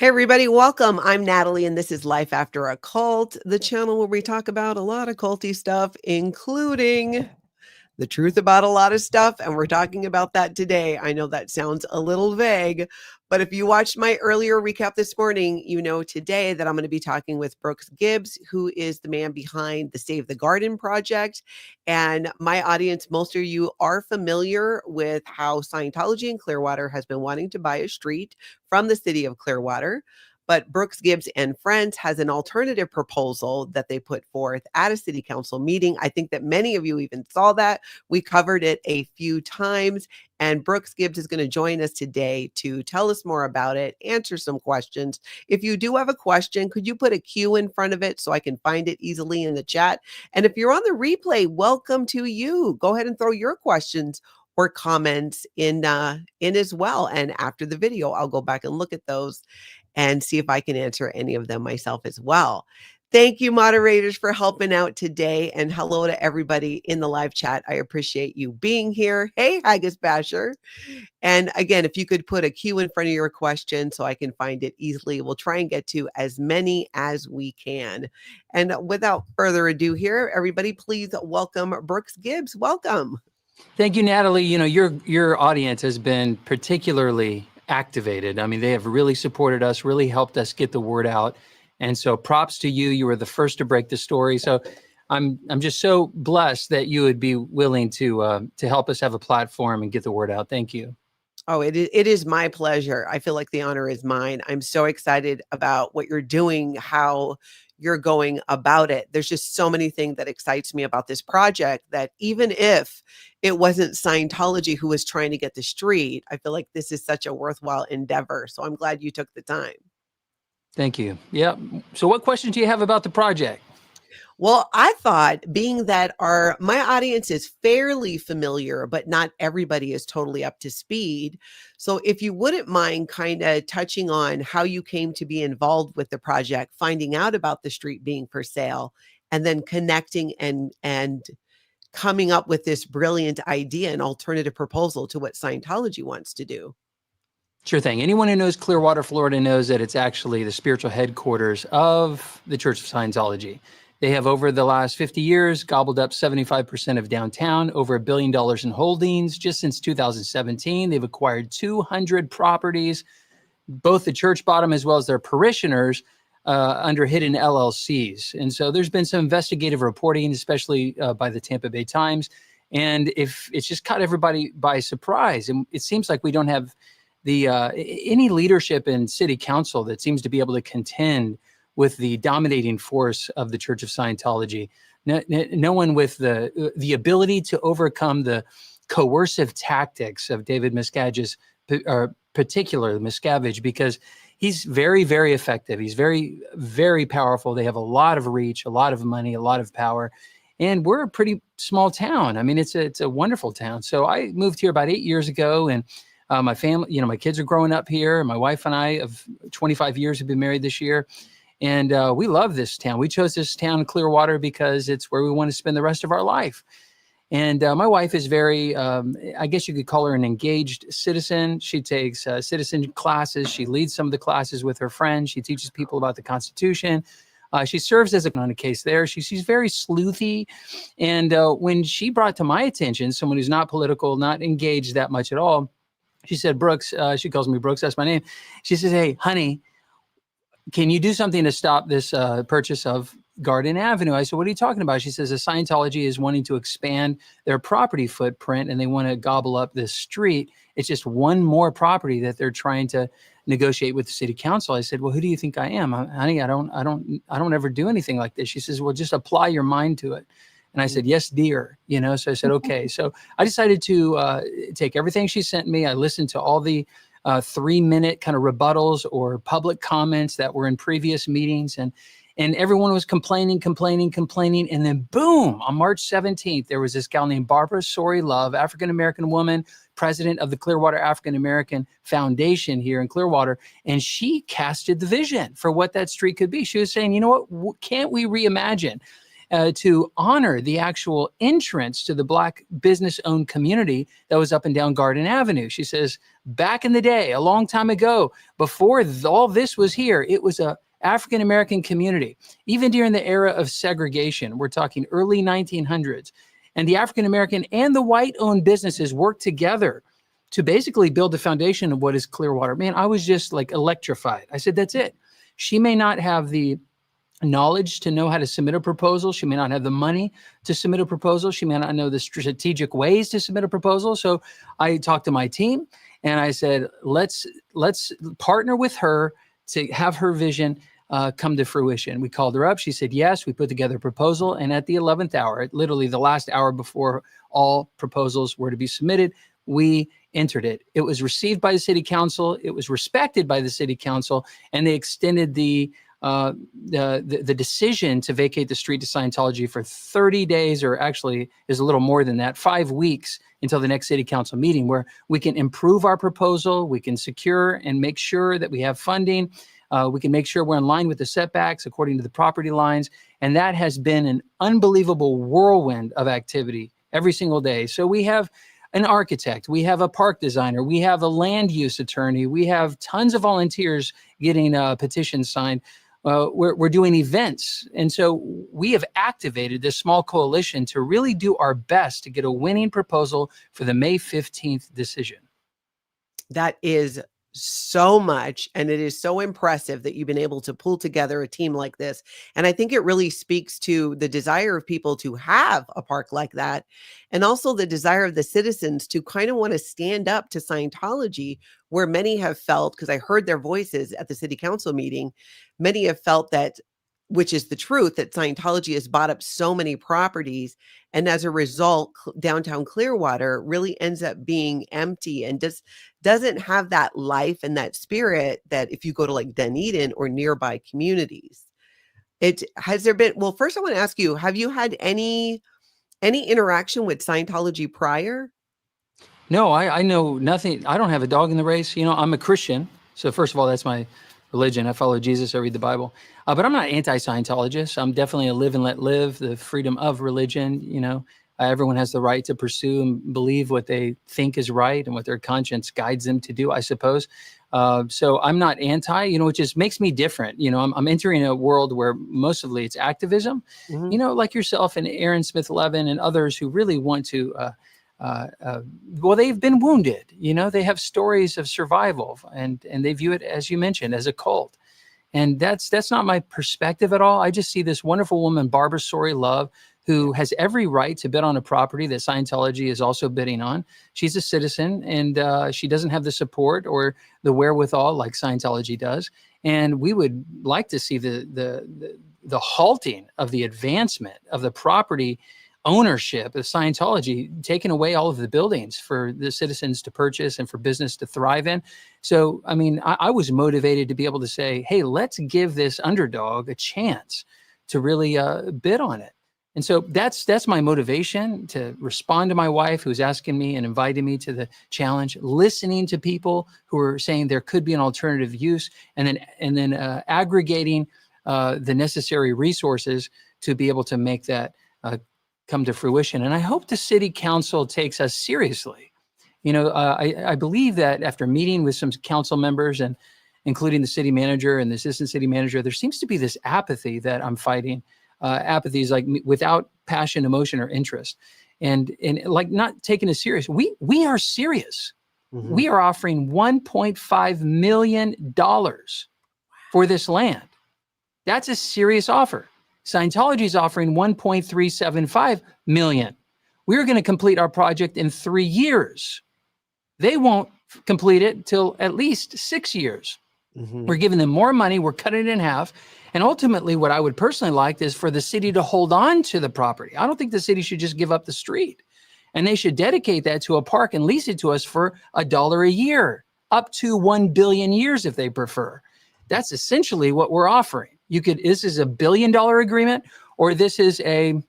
Hey, everybody, welcome. I'm Natalie, and this is Life After a Cult, the channel where we talk about a lot of culty stuff, including the truth about a lot of stuff. And we're talking about that today. I know that sounds a little vague, but if you watched my earlier recap this morning, you know today that I'm going to be talking with Brooks Gibbs, who is the man behind the Save the Garden project. And my audience, most of you are familiar with how Scientology in Clearwater has been wanting to buy a street from the city of Clearwater. But Brooks Gibbs and Friends has an alternative proposal that they put forth at a city council meeting. I think that many of you even saw that. We covered it a few times, and Brooks Gibbs is going to join us today to tell us more about it, answer some questions. If you do have a question, could you put a Q in front of it so I can find it easily in the chat? And if you're on the replay, welcome to you. Go ahead and throw your questions or comments in as well. And after the video, I'll go back and look at those and see if I can answer any of them myself as well. Thank you, moderators, for helping out today. And hello to everybody in the live chat. I appreciate you being here. Hey, Haggis Basher. And again, if you could put a Q in front of your question so I can find it easily, we'll try and get to as many as we can. And without further ado here, everybody, please welcome Brooks Gibbs. Welcome. Thank you, Natalie. You know, your audience has been particularly activated. I mean, they have really supported us, really helped us get the word out. And so props to you. You were the first to break the story. So I'm just so blessed that you would be willing to help us have a platform and get the word out. Thank you. Oh, it is my pleasure. I feel like the honor is mine. I'm so excited about what you're doing, how you're going about it. There's just so many things that excites me about this project that even if it wasn't Scientology who was trying to get the street, I feel like this is such a worthwhile endeavor. So I'm glad you took the time. Thank you. Yeah. So what questions do you have about the project? Well, I thought, being that my audience is fairly familiar, but not everybody is totally up to speed. So if you wouldn't mind kind of touching on how you came to be involved with the project, finding out about the street being for sale, and then connecting and coming up with this brilliant idea and alternative proposal to what Scientology wants to do. Sure thing. Anyone who knows Clearwater, Florida knows that it's actually the spiritual headquarters of the Church of Scientology. They have, over the last 50 years, gobbled up 75% of downtown, over $1 billion in holdings. Just since 2017, they've acquired 200 properties, both the church bottom as well as their parishioners, under hidden LLCs. And so there's been some investigative reporting, especially by the Tampa Bay Times. And if it's just caught everybody by surprise. And it seems like we don't have any leadership in city council that seems to be able to contend with the dominating force of the Church of Scientology. No one with the ability to overcome the coercive tactics of David Miscavige's, particularly Miscavige, because he's very, very effective. He's very, very powerful. They have a lot of reach, a lot of money, a lot of power. And we're a pretty small town. I mean, it's a wonderful town. So I moved here about 8 years ago, and my family, my kids are growing up here. My wife and I of 25 years have been married this year. And we love this town. We chose this town, Clearwater, because it's where we want to spend the rest of our life. And my wife is very, I guess you could call her an engaged citizen. She takes citizen classes. She leads some of the classes with her friends. She teaches people about the Constitution. She serves as on a case there. She's very sleuthy. And when she brought to my attention someone who's not political, not engaged that much at all, she said, Brooks, she calls me Brooks, that's my name. She says, hey, honey, can you do something to stop this purchase of Garden Avenue? I said, what are you talking about? She says, the Scientology is wanting to expand their property footprint and they want to gobble up this street. It's just one more property that they're trying to negotiate with the city council. I said, well, who do you think I am? Honey, I don't ever do anything like this. She says, well, just apply your mind to it. And I said, yes, dear. So I said, okay. So I decided to take everything she sent me. I listened to all the 3-minute kind of rebuttals or public comments that were in previous meetings. And everyone was complaining. And then boom, on March 17th, there was this gal named Barbara Sori Love, African-American woman, president of the Clearwater African-American Foundation here in Clearwater. And she casted the vision for what that street could be. She was saying, you know what, can't we reimagine? to honor the actual entrance to the Black business-owned community that was up and down Garden Avenue. She says, back in the day, a long time ago, before all this was here, it was a African-American community. Even during the era of segregation, we're talking early 1900s, and the African-American and the white-owned businesses worked together to basically build the foundation of what is Clearwater. Man, I was just like electrified. I said, that's it. She may not have the knowledge to know how to submit a proposal. She may not have the money to submit a proposal. She may not know the strategic ways to submit a proposal. So I talked to my team and I said, let's partner with her to have her vision come to fruition. We called her up. She said, yes. We put together a proposal. And at the 11th hour, literally the last hour before all proposals were to be submitted, we entered it. It was received by the city council. It was respected by the city council, and they extended the decision to vacate the street to Scientology for 30 days, or actually is a little more than that, 5 weeks until the next city council meeting, where we can improve our proposal, we can secure and make sure that we have funding, we can make sure we're in line with the setbacks according to the property lines, and that has been an unbelievable whirlwind of activity every single day. So we have an architect, we have a park designer, we have a land use attorney, we have tons of volunteers getting petitions signed. We're doing events. And so we have activated this small coalition to really do our best to get a winning proposal for the May 15th decision. That is so much. And it is so impressive that you've been able to pull together a team like this. And I think it really speaks to the desire of people to have a park like that. And also the desire of the citizens to kind of want to stand up to Scientology, where many have felt, because I heard their voices at the city council meeting, many have felt that, which is the truth, that Scientology has bought up so many properties. And as a result, downtown Clearwater really ends up being empty and doesn't have that life and that spirit that if you go to like Dunedin or nearby communities. Has there been, well, first I want to ask you, have you had any interaction with Scientology prior? No, I know nothing. I don't have a dog in the race. You know, I'm a Christian. So first of all, that's my religion. I follow Jesus. I read the Bible. But I'm not anti-Scientologist. I'm definitely a live and let live, the freedom of religion. You know, everyone has the right to pursue and believe what they think is right and what their conscience guides them to do, I suppose. So I'm not anti, you know, which just makes me different. You know, I'm entering a world where mostly it's activism, you know, like yourself and Aaron Smith-Levin and others who really want to, well, they've been wounded, you know, they have stories of survival and they view it, as you mentioned, as a cult. And that's not my perspective at all. I just see this wonderful woman, Barbara Sori Love, who has every right to bid on a property that Scientology is also bidding on. She's a citizen, and she doesn't have the support or the wherewithal like Scientology does. And we would like to see the halting of the advancement of the property ownership of Scientology, taking away all of the buildings for the citizens to purchase and for business to thrive in. So, I mean, I was motivated to be able to say, hey, let's give this underdog a chance to really bid on it. And so that's my motivation, to respond to my wife who's asking me and inviting me to the challenge, listening to people who are saying there could be an alternative use, and then aggregating the necessary resources to be able to make that come to fruition. And I hope the city council takes us seriously. You know, I believe that after meeting with some council members, and including the city manager and the assistant city manager, there seems to be this apathy that I'm fighting. Apathy is like without passion, emotion, or interest, and like not taking it serious. We are serious. Mm-hmm. We are offering $1.5 million for this land. That's a serious offer. Scientology is offering $1.375 million. We're going to complete our project in 3 years. They won't complete it till at least 6 years. Mm-hmm. We're giving them more money. We're cutting it in half. And ultimately, what I would personally like is for the city to hold on to the property. I don't think the city should just give up the street. And they should dedicate that to a park and lease it to us for $1 a year, up to 1 billion years if they prefer. That's essentially what we're offering. This is a $1 billion agreement, or this is a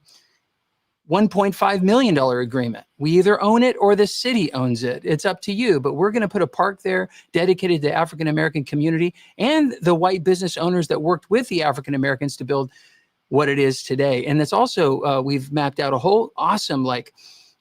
$1.5 million agreement. We either own it or the city owns it. It's up to you, but we're going to put a park there dedicated to the African-American community and the white business owners that worked with the African-Americans to build what it is today. And it's also, we've mapped out a whole awesome, what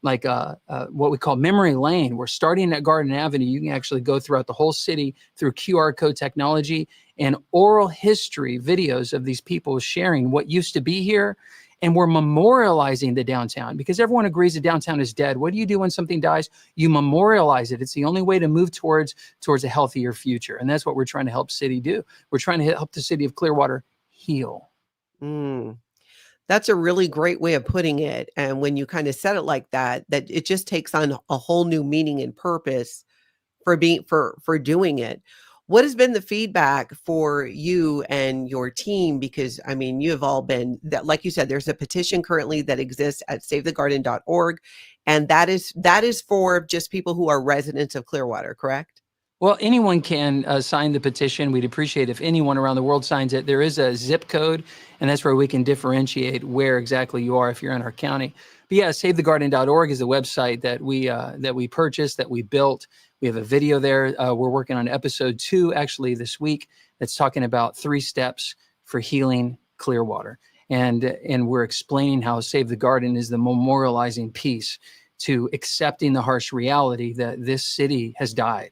we call memory lane. We're starting at Garden Avenue. You can actually go throughout the whole city through QR code technology and oral history videos of these people sharing what used to be here. And we're memorializing the downtown, because everyone agrees the downtown is dead. What do you do when something dies? You memorialize it. It's the only way to move towards a healthier future. And that's what we're trying to help city do. We're trying to help the city of Clearwater heal. Mm. That's a really great way of putting it. And when you kind of said it like that it just takes on a whole new meaning and purpose for doing it. What has been the feedback for you and your team? Because I mean, you have all been that, like you said, there's a petition currently that exists at SaveTheGarden.org, and that is for just people who are residents of Clearwater, correct? Well, anyone can sign the petition. We'd appreciate if anyone around the world signs it. There is a zip code, and that's where we can differentiate where exactly you are if you're in our county. But yeah, SaveTheGarden.org is the website that we purchased, that we built. We have a video there. We're working on episode 2 actually this week that's talking about 3 steps for healing Clearwater. And we're explaining how Save the Garden is the memorializing piece to accepting the harsh reality that this city has died.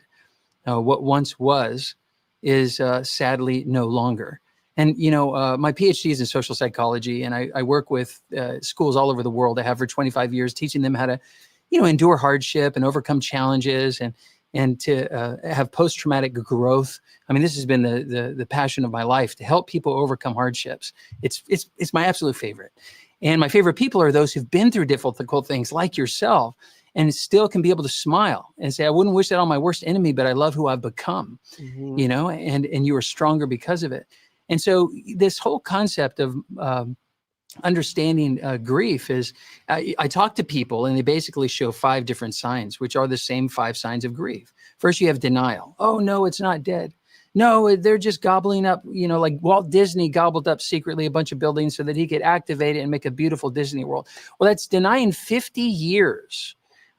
What once was is sadly no longer. And, my PhD is in social psychology, and I work with schools all over the world. I have for 25 years teaching them how to, endure hardship and overcome challenges and to have post-traumatic growth. I mean, this has been the passion of my life, to help people overcome hardships. It's my absolute favorite. And my favorite people are those who've been through difficult things like yourself, and still can be able to smile and say, I wouldn't wish that on my worst enemy, but I love who I've become, and you are stronger because of it. And so this whole concept of understanding grief is, I talk to people and they basically show 5 different signs, which are the same 5 signs of grief. First, you have denial. Oh, no, it's not dead. No, they're just gobbling up, like Walt Disney gobbled up secretly a bunch of buildings so that he could activate it and make a beautiful Disney World. Well, that's denying 50 years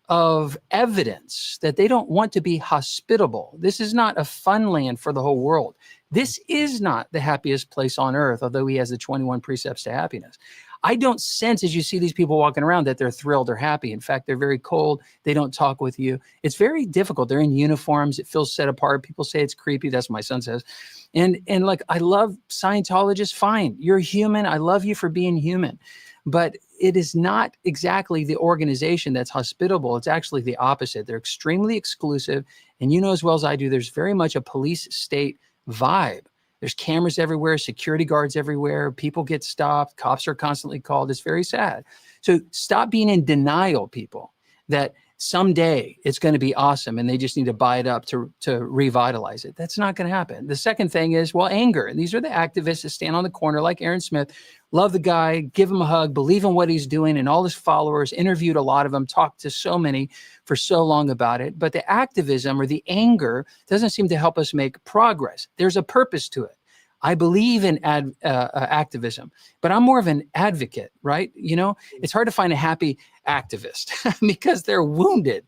of evidence that they don't want to be hospitable. This is not a fun land for the whole world. This is not the happiest place on earth, although he has the 21 precepts to happiness. I don't sense, as you see these people walking around, that they're thrilled or happy. In fact, they're very cold. They don't talk with you. It's very difficult. They're in uniforms. It feels set apart. People say it's creepy. That's what my son says. And like, I love Scientologists. Fine. You're human. I love you for being human. But it is not exactly the organization that's hospitable. It's actually the opposite. They're extremely exclusive. And you know as well as I do, there's very much a police state vibe. There's cameras everywhere, security guards everywhere. People get stopped. Cops are constantly called. It's very sad. So stop being in denial, people, that someday it's going to be awesome and they just need to buy it up to revitalize it. That's not going to happen. The second thing is, anger. And these are the activists that stand on the corner like Aaron Smith. Love the guy, give him a hug, believe in what he's doing, and all his followers, interviewed a lot of them, talked to so many for so long about it. But the activism or the anger doesn't seem to help us make progress. There's a purpose to it. I believe in activism, but I'm more of an advocate, right? It's hard to find a happy activist because they're wounded,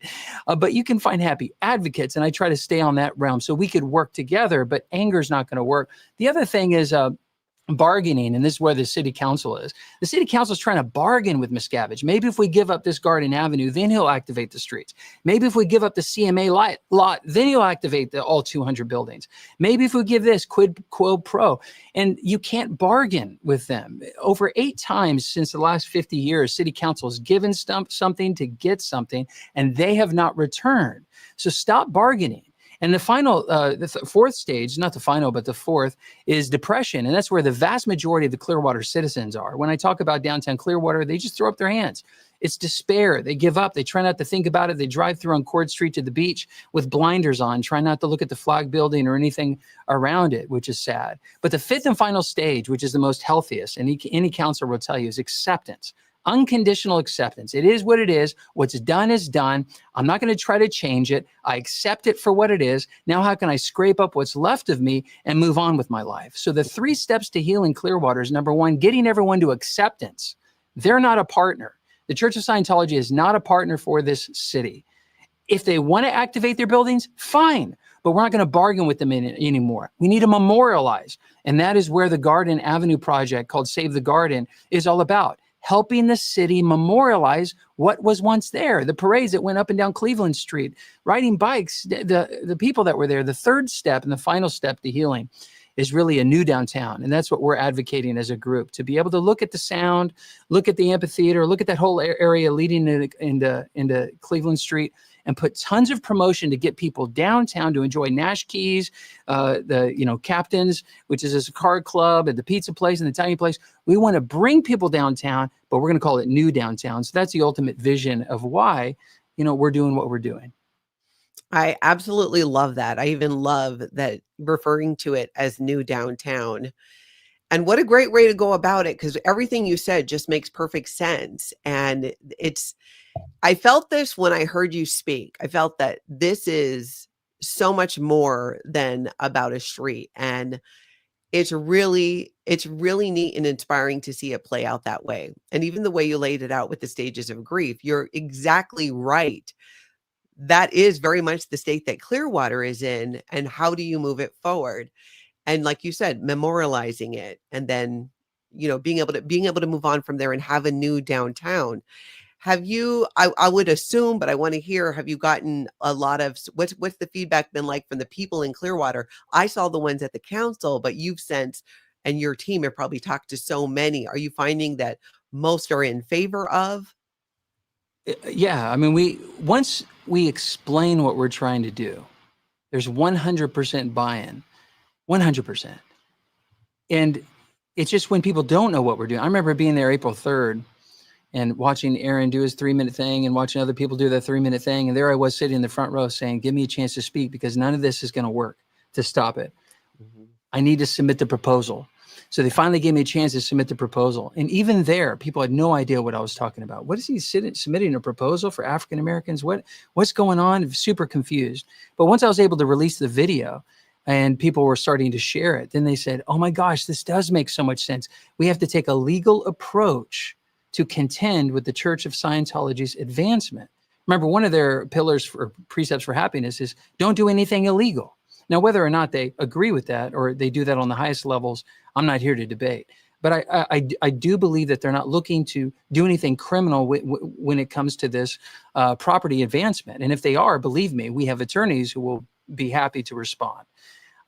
but you can find happy advocates. And I try to stay on that realm so we could work together, but anger is not going to work. The other thing is, bargaining, and this is where the city council is. The city council is trying to bargain with Miscavige. Maybe if we give up this Garden Avenue, then he'll activate the streets. Maybe if we give up the CMA lot, then he'll activate all 200 buildings. Maybe if we give this quid pro, and you can't bargain with them. Over 8 times since the last 50 years, city council has given something to get something, and they have not returned. So stop bargaining. And the final, the fourth stage, not the final, but the fourth, is depression. And that's where the vast majority of the Clearwater citizens are. When I talk about downtown Clearwater, they just throw up their hands. It's despair. They give up. They try not to think about it. They drive through on Cord Street to the beach with blinders on, try not to look at the flag building or anything around it, which is sad. But the fifth and final stage, which is the most healthiest, and any counselor will tell you, is acceptance. Unconditional acceptance. It is what it is. What's done is done. I'm not going to try to change it. I accept it for what it is. Now, how can I scrape up what's left of me and move on with my life? So the 3 steps to healing Clearwater is, number 1, getting everyone to acceptance. They're not a partner. The Church of Scientology is not a partner for this city. If they want to activate their buildings, fine. but we're not going to bargain with them anymore. We need to memorialize. And that is where the Garden Avenue project called Save the Garden is all about. Helping the city memorialize what was once there. The parades that went up and down Cleveland Street, riding bikes, the people that were there. The third step and the final step to healing is really a new downtown. And that's what we're advocating as a group, to be able to look at the sound, look at the amphitheater, look at that whole area leading into Cleveland Street, and put tons of promotion to get people downtown to enjoy Nash Keys, Captain's, which is a card club, and the pizza place and the tiny place. We want to bring people downtown, but we're going to call it new downtown. So that's the ultimate vision of why, we're doing what we're doing. I absolutely love that. I even love that referring to it as new downtown. And what a great way to go about it, because everything you said just makes perfect sense. And I felt this when I heard you speak. I felt that this is so much more than about a street. And it's really neat and inspiring to see it play out that way. And even the way you laid it out with the stages of grief, you're exactly right. That is very much the state that Clearwater is in. And how do you move it forward? And like you said, memorializing it, and then, being able to move on from there and have a new downtown. Have you, I would assume, but I want to hear, have you gotten a lot of, what's the feedback been like from the people in Clearwater? I saw the ones at the council, but you've sensed, and your team have probably talked to so many. Are you finding that most are in favor of? Yeah. I mean, once we explain what we're trying to do, there's 100% buy-in, 100%. And it's just when people don't know what we're doing. I remember being there April 3rd and watching Aaron do his 3-minute thing and watching other people do their 3-minute thing. And there I was sitting in the front row saying, give me a chance to speak, because none of this is going to work to stop it. Mm-hmm. I need to submit the proposal. So they finally gave me a chance to submit the proposal. And even there, people had no idea what I was talking about. What is he submitting a proposal for African Americans? What's going on? Super confused. But once I was able to release the video and people were starting to share it, then they said, oh my gosh, this does make so much sense. We have to take a legal approach to contend with the Church of Scientology's advancement. Remember, one of their pillars for precepts for happiness is don't do anything illegal. Now, whether or not they agree with that or they do that on the highest levels, I'm not here to debate. But I do believe that they're not looking to do anything criminal when it comes to this property advancement. And if they are, believe me, we have attorneys who will be happy to respond.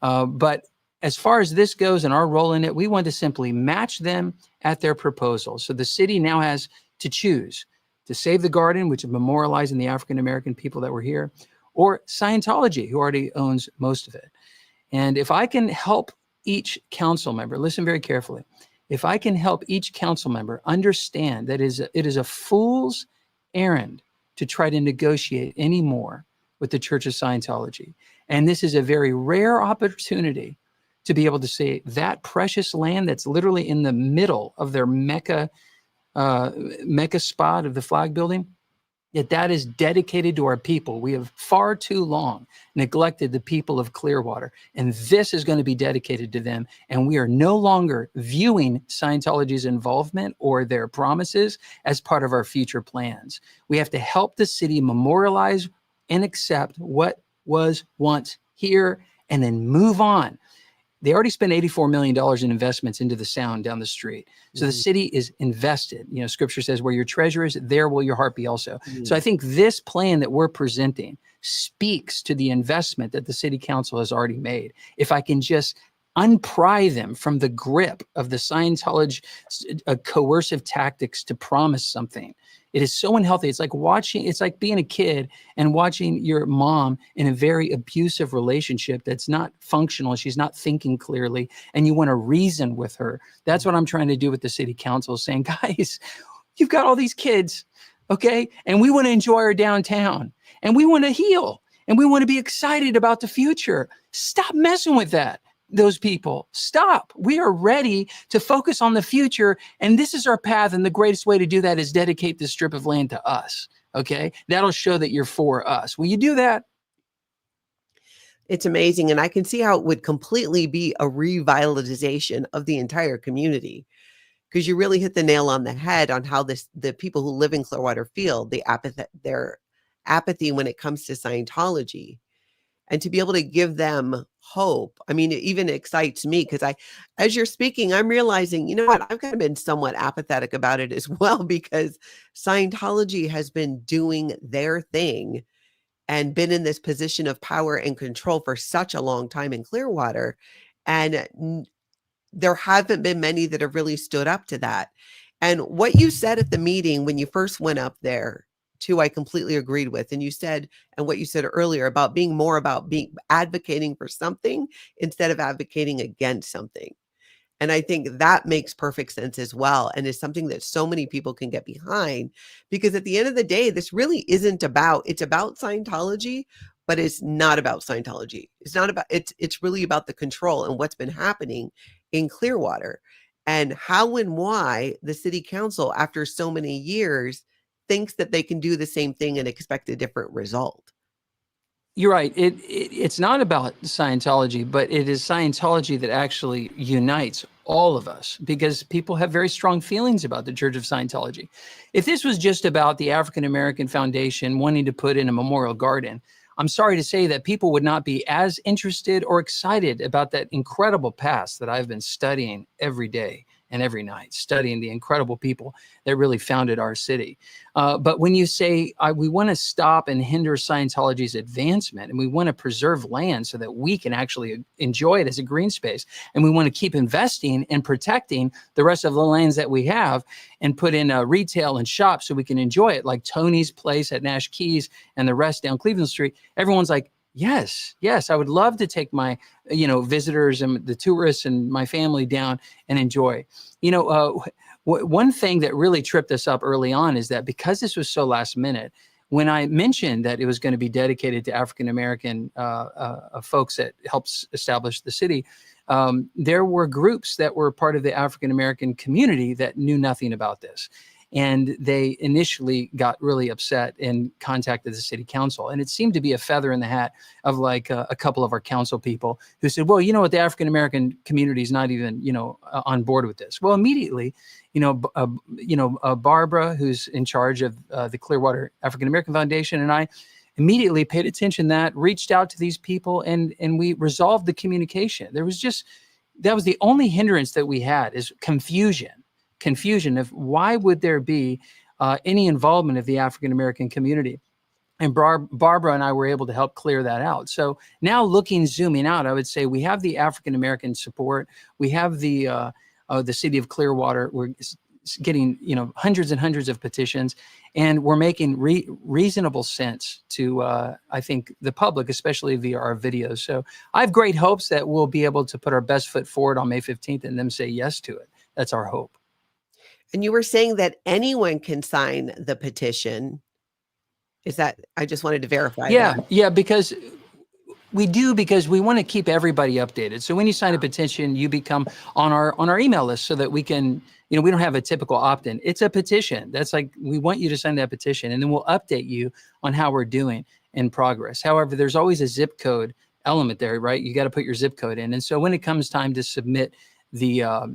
But as far as this goes and our role in it, we want to simply match them at their proposal. So the city now has to choose to Save the Garden, which is memorializing the African-American people that were here, or Scientology, who already owns most of it. And if I can help each council member, listen very carefully, if I can help each council member understand that it is a fool's errand to try to negotiate any more with the Church of Scientology. And this is a very rare opportunity to be able to say that precious land that's literally in the middle of their Mecca spot of the flag building, that is dedicated to our people. We have far too long neglected the people of Clearwater, and this is going to be dedicated to them. And we are no longer viewing Scientology's involvement or their promises as part of our future plans. We have to help the city memorialize and accept what was once here and then move on. They already spent $84 million in investments into the sound down the street. So the city is invested. Scripture says where your treasure is, there will your heart be also. So I think this plan that we're presenting speaks to the investment that the city council has already made. If I can just unpry them from the grip of the Scientology coercive tactics to promise something. It is so unhealthy. It's like being a kid and watching your mom in a very abusive relationship that's not functional. She's not thinking clearly, and you want to reason with her. That's what I'm trying to do with the city council, saying, guys, you've got all these kids, okay? And we want to enjoy our downtown, and we want to heal, and we want to be excited about the future. Stop messing with that. Those people, stop. We are ready to focus on the future, and this is our path, and the greatest way to do that is dedicate this strip of land to us, okay? That'll show that you're for us. Will you do that? It's amazing, and I can see how it would completely be a revitalization of the entire community, because you really hit the nail on the head on how the people who live in Clearwater feel, their apathy when it comes to Scientology. and to be able to give them hope. I mean, it even excites me because as you're speaking, I'm realizing, you know what, I've kind of been somewhat apathetic about it as well, because Scientology has been doing their thing and been in this position of power and control for such a long time in Clearwater. And there haven't been many that have really stood up to that. And what you said at the meeting when you first went up there, too, I completely agreed with. And you said, and what you said earlier about being more about being advocating for something instead of advocating against something. And I think that makes perfect sense as well, and is something that so many people can get behind, because at the end of the day, this really isn't about, it's about Scientology, but it's not about Scientology. It's not about, it's really about the control and what's been happening in Clearwater, and how and why the city council, after so many years, thinks that they can do the same thing and expect a different result. You're right. It's not about Scientology, but it is Scientology that actually unites all of us, because people have very strong feelings about the Church of Scientology. If this was just about the African American Foundation wanting to put in a memorial garden, I'm sorry to say that people would not be as interested or excited about that incredible past that I've been studying every day and every night, studying the incredible people that really founded our city. But when you say we want to stop and hinder Scientology's advancement, and we want to preserve land so that we can actually enjoy it as a green space, and we want to keep investing and protecting the rest of the lands that we have, and put in retail and shops so we can enjoy it, like Tony's Place at Nash Keys and the rest down Cleveland Street, everyone's like, yes, I would love to take my, visitors and the tourists and my family down and enjoy. One thing that really tripped us up early on is that because this was so last minute, when I mentioned that it was going to be dedicated to African American folks that helped establish the city, there were groups that were part of the African American community that knew nothing about this. And they initially got really upset and contacted the city council. And it seemed to be a feather in the hat of like a couple of our council people who said, well, you know what, the African-American community is not even, on board with this. Well, immediately, Barbara, who's in charge of the Clearwater African-American Foundation, and I immediately paid attention to that, reached out to these people, and we resolved the communication. That was the only hindrance that we had, is confusion of why would there be any involvement of the African-American community. And Barbara and I were able to help clear that out. So now zooming out, I would say we have the African-American support. We have the city of Clearwater. We're getting, hundreds and hundreds of petitions, and we're making reasonable sense to, I think, the public, especially via our videos. So I have great hopes that we'll be able to put our best foot forward on May 15th and them say yes to it. That's our hope. And you were saying that anyone can sign the petition. Is that, I just wanted to verify that. Yeah, because we want to keep everybody updated. So when you sign a petition, you become on our email list so that we can, we don't have a typical opt-in. It's a petition. That's like, we want you to sign that petition, and then we'll update you on how we're doing in progress. However, there's always a zip code element there, right? You got to put your zip code in. And so when it comes time to submit the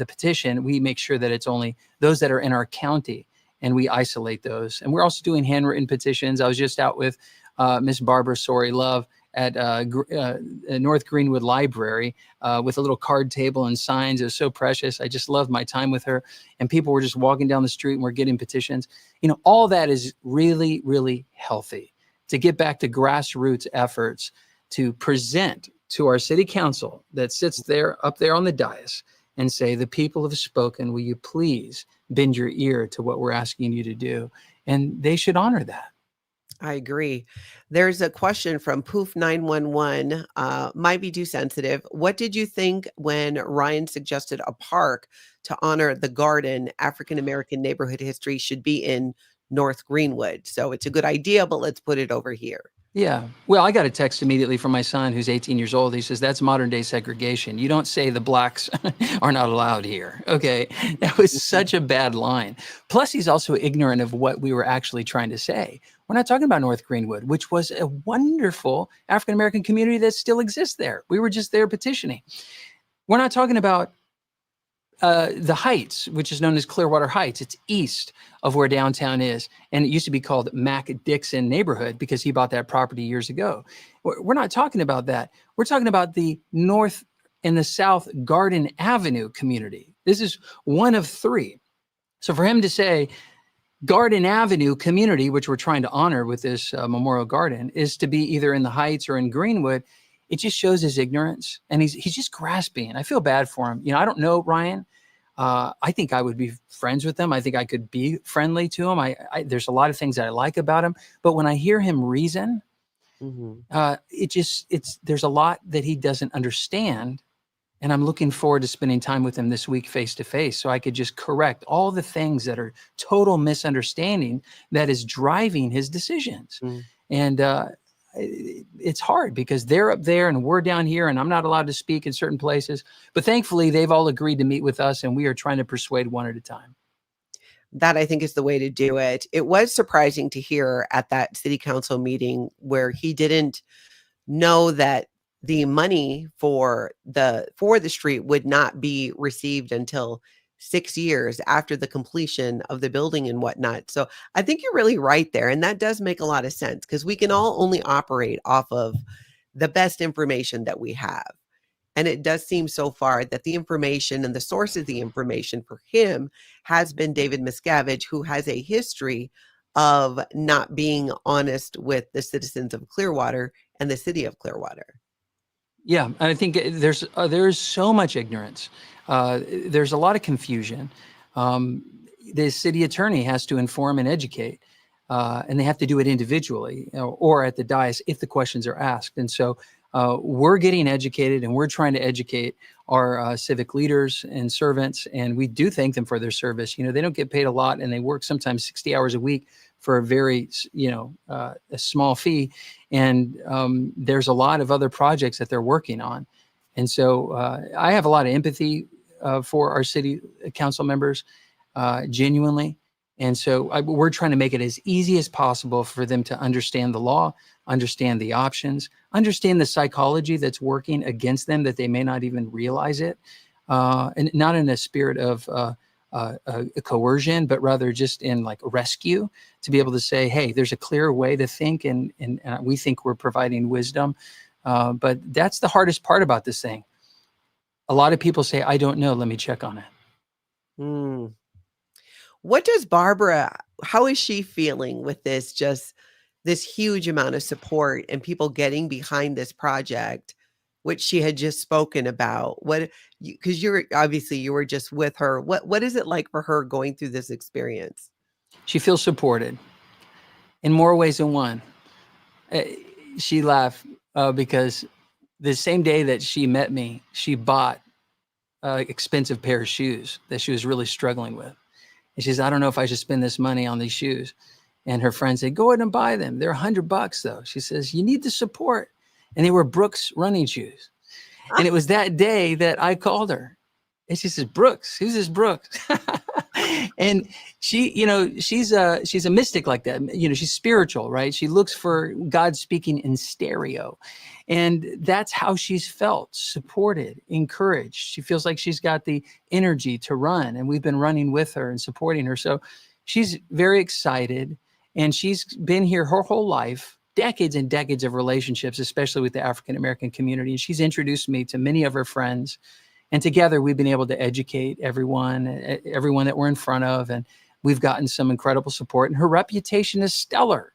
petition, we make sure that it's only those that are in our county, and we isolate those. And we're also doing handwritten petitions. I was just out with Miss Barbara Sorry Love at North Greenwood Library with a little card table and signs. It was so precious. I just loved my time with her. And people were just walking down the street and we're getting petitions. All that is really, really healthy to get back to grassroots efforts to present to our city council that sits there up there on the dais and say, the people have spoken. Will you please bend your ear to what we're asking you to do? And they should honor that. I agree. There's a question from Poof 911, might be too sensitive. What did you think when Ryan suggested a park to honor the garden African-American neighborhood history should be in North Greenwood? So it's a good idea, but let's put it over here. Yeah. Well, I got a text immediately from my son, who's 18 years old. He says, that's modern day segregation. You don't say the blacks are not allowed here. Okay. That was such a bad line. Plus, he's also ignorant of what we were actually trying to say. We're not talking about North Greenwood, which was a wonderful African-American community that still exists there. We were just there petitioning. We're not talking about the Heights, which is known as Clearwater Heights. It's east of where downtown is. And it used to be called Mac Dixon neighborhood because he bought that property years ago. We're not talking about that. We're talking about the North and the South Garden Avenue community. This is one of three. So for him to say Garden Avenue community, which we're trying to honor with this memorial garden, is to be either in the Heights or in Greenwood, it just shows his ignorance, and he's just grasping. I feel bad for him. I don't know Ryan. I think I would be friends with him. I think I could be friendly to him. There's a lot of things that I like about him, but when I hear him reason, there's a lot that he doesn't understand. And I'm looking forward to spending time with him this week face to face so I could just correct all the things that are total misunderstanding that is driving his decisions. And it's hard because they're up there and we're down here and I'm not allowed to speak in certain places. But thankfully, they've all agreed to meet with us and we are trying to persuade one at a time. That, I think, is the way to do it. It was surprising to hear at that city council meeting where he didn't know that the money for the street would not be received until 6 years after the completion of the building and whatnot. So I think you're really right there. And that does make a lot of sense because we can all only operate off of the best information that we have. And it does seem so far that the information and the source of the information for him has been David Miscavige, who has a history of not being honest with the citizens of Clearwater and the city of Clearwater. Yeah, and I think there's so much ignorance. There's a lot of confusion. The city attorney has to inform and educate, and they have to do it individually or at the dais if the questions are asked. And so we're getting educated, and we're trying to educate our civic leaders and servants, and we do thank them for their service. They don't get paid a lot, and they work sometimes 60 hours a week for a very, a small fee. And there's a lot of other projects that they're working on. And so I have a lot of empathy for our city council members, genuinely. And so we're trying to make it as easy as possible for them to understand the law, understand the options, understand the psychology that's working against them, that they may not even realize it. And not in a spirit of coercion, but rather just in like rescue, to be able to say, hey, there's a clear way to think, and we think we're providing wisdom. But that's the hardest part about this thing. A lot of people say, I don't know, let me check on it. What does Barbara, how is she feeling with this, just this huge amount of support and people getting behind this project, which she had just spoken about? Because you were just with her. What is it like for her going through this experience? She feels supported in more ways than one. She laughed because the same day that she met me, she bought an expensive pair of shoes that she was really struggling with. And she says, I don't know if I should spend this money on these shoes. And her friend said, go ahead and buy them. They're $100 though. She says, you need the support. And they were Brooks running shoes. And it was that day that I called her. And she says, Brooks, who's this Brooks? And she, she's a mystic like that. She's spiritual, right? She looks for God speaking in stereo. And that's how she's felt, supported, encouraged. She feels like she's got the energy to run. And we've been running with her and supporting her. So she's very excited. And she's been here her whole life, decades and decades of relationships, especially with the African-American community. And she's introduced me to many of her friends. And together we've been able to educate everyone that we're in front of. And we've gotten some incredible support. And her reputation is stellar.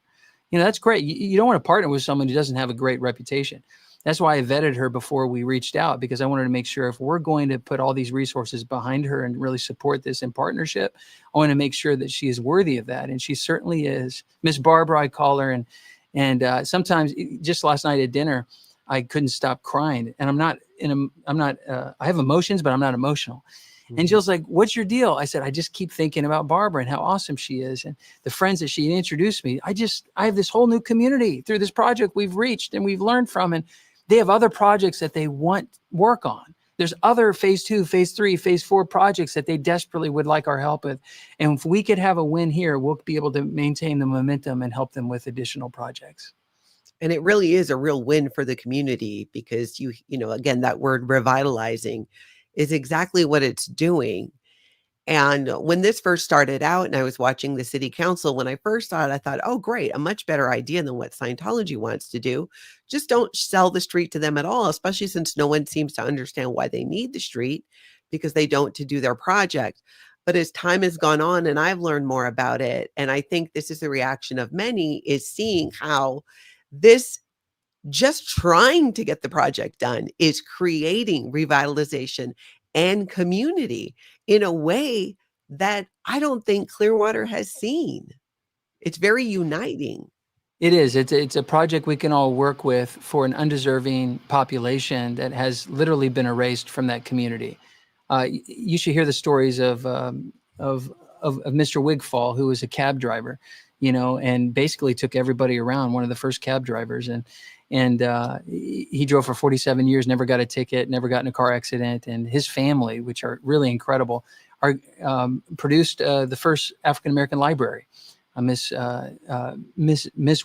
That's great. You don't want to partner with someone who doesn't have a great reputation. That's why I vetted her before we reached out, because I wanted to make sure if we're going to put all these resources behind her and really support this in partnership, I want to make sure that she is worthy of that. And she certainly is. Miss Barbara, I call her. And sometimes, just last night at dinner, I couldn't stop crying. And I have emotions, but I'm not emotional. And Jill's like, what's your deal? I said, I just keep thinking about Barbara and how awesome she is. And the friends that she introduced me, I have this whole new community through this project we've reached and we've learned from. And they have other projects that they want work on. There's other phase 2, phase 3, phase 4 projects that they desperately would like our help with. And if we could have a win here, we'll be able to maintain the momentum and help them with additional projects. And it really is a real win for the community because again, that word revitalizing, is exactly what it's doing. And when this first started out and I was watching the city council, when I first saw it, I thought, oh, great, a much better idea than what Scientology wants to do. Just don't sell the street to them at all, especially since no one seems to understand why they need the street because they don't to do their project. But as time has gone on and I've learned more about it, and I think this is the reaction of many, is seeing how this just trying to get the project done is creating revitalization and community in a way that I don't think Clearwater has seen. It's very uniting. It is. It's a project we can all work with for an undeserving population that has literally been erased from that community. You should hear the stories of Mr. Wigfall, who was a cab driver, and basically took everybody around. One of the first cab drivers, and he drove for 47 years, never got a ticket, never got in a car accident, and his family, which are really incredible, are produced the first African American library. Miss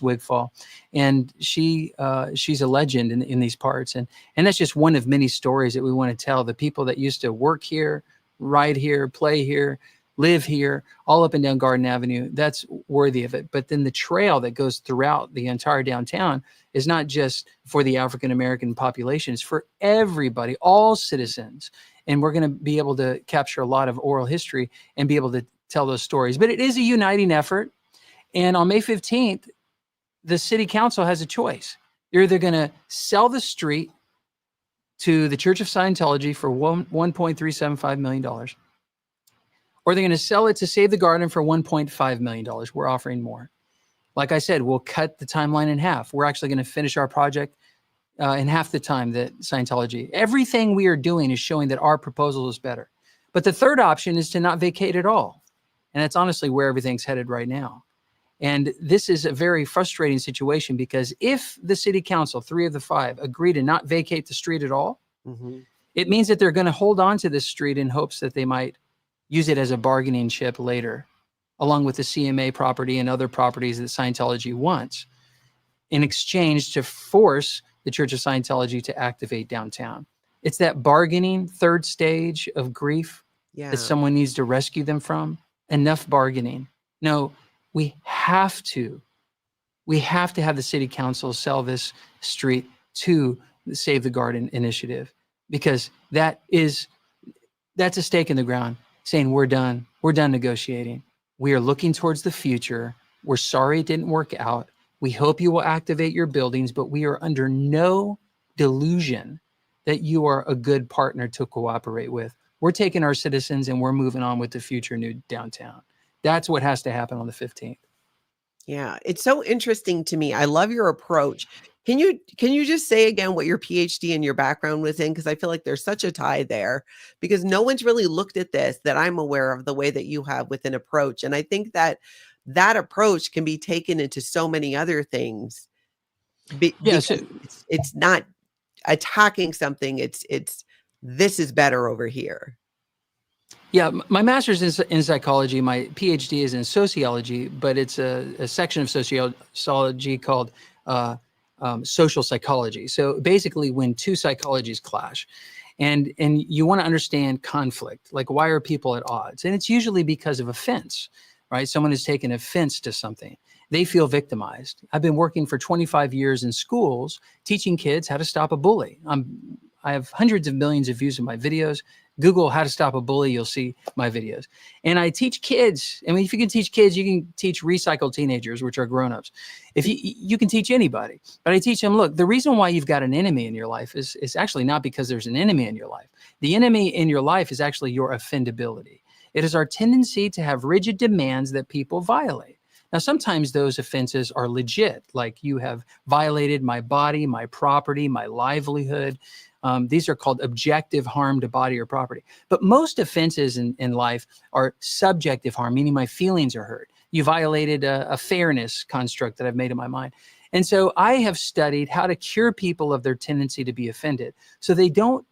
Wigfall, and she's a legend in these parts, and that's just one of many stories that we want to tell. The people that used to work here, ride here, play here, live here, all up and down Garden Avenue, that's worthy of it. But then the trail that goes throughout the entire downtown is not just for the African American population; it's for everybody, all citizens. And we're going to be able to capture a lot of oral history and be able to tell those stories. But it is a uniting effort. And on May 15th, the city council has a choice. They're either going to sell the street to the Church of Scientology for $1.375 million, or they're going to sell it to Save the Garden for $1.5 million. We're offering more. Like I said, we'll cut the timeline in half. We're actually going to finish our project in half the time that Scientology. Everything we are doing is showing that our proposal is better. But the third option is to not vacate at all. And that's honestly where everything's headed right now. And this is a very frustrating situation because if the city council, 3 of the 5, agree to not vacate the street at all, it means that they're going to hold on to this street in hopes that they might use it as a bargaining chip later, along with the CMA property and other properties that Scientology wants, in exchange to force the Church of Scientology to activate downtown. It's that bargaining third stage of grief that someone needs to rescue them from. Enough bargaining. No, we have to have the city council sell this street to the Save the Garden initiative, because that's a stake in the ground saying we're done negotiating. We are looking towards the future. We're sorry it didn't work out. We hope you will activate your buildings, but we are under no delusion that you are a good partner to cooperate with. We're taking our citizens and we're moving on with the future new downtown. That's what has to happen on the 15th. Yeah, it's so interesting to me. I love your approach. Can you just say again what your PhD and your background was in? Because I feel like there's such a tie there, because no one's really looked at this that I'm aware of the way that you have with an approach. And I think that approach can be taken into so many other things. Because it's not attacking something. It's this is better over here. Yeah, my master's is in psychology. My PhD is in sociology, but it's a section of sociology called social psychology. So basically, when two psychologies clash, and you want to understand conflict, like why are people at odds? And it's usually because of offense, right? Someone has taken offense to something. They feel victimized. I've been working for 25 years in schools, teaching kids how to stop a bully. I have hundreds of millions of views of my videos. Google how to stop a bully, you'll see my videos. And I teach kids. I mean, if you can teach kids, you can teach recycled teenagers, which are grownups. If you can teach anybody, but I teach them, look, the reason why you've got an enemy in your life is actually not because there's an enemy in your life. The enemy in your life is actually your offendability. It is our tendency to have rigid demands that people violate. Now, sometimes those offenses are legit, like you have violated my body, my property, my livelihood. These are called objective harm to body or property. But most offenses in life are subjective harm, meaning my feelings are hurt. You violated a fairness construct that I've made in my mind. And so I have studied how to cure people of their tendency to be offended, so they don't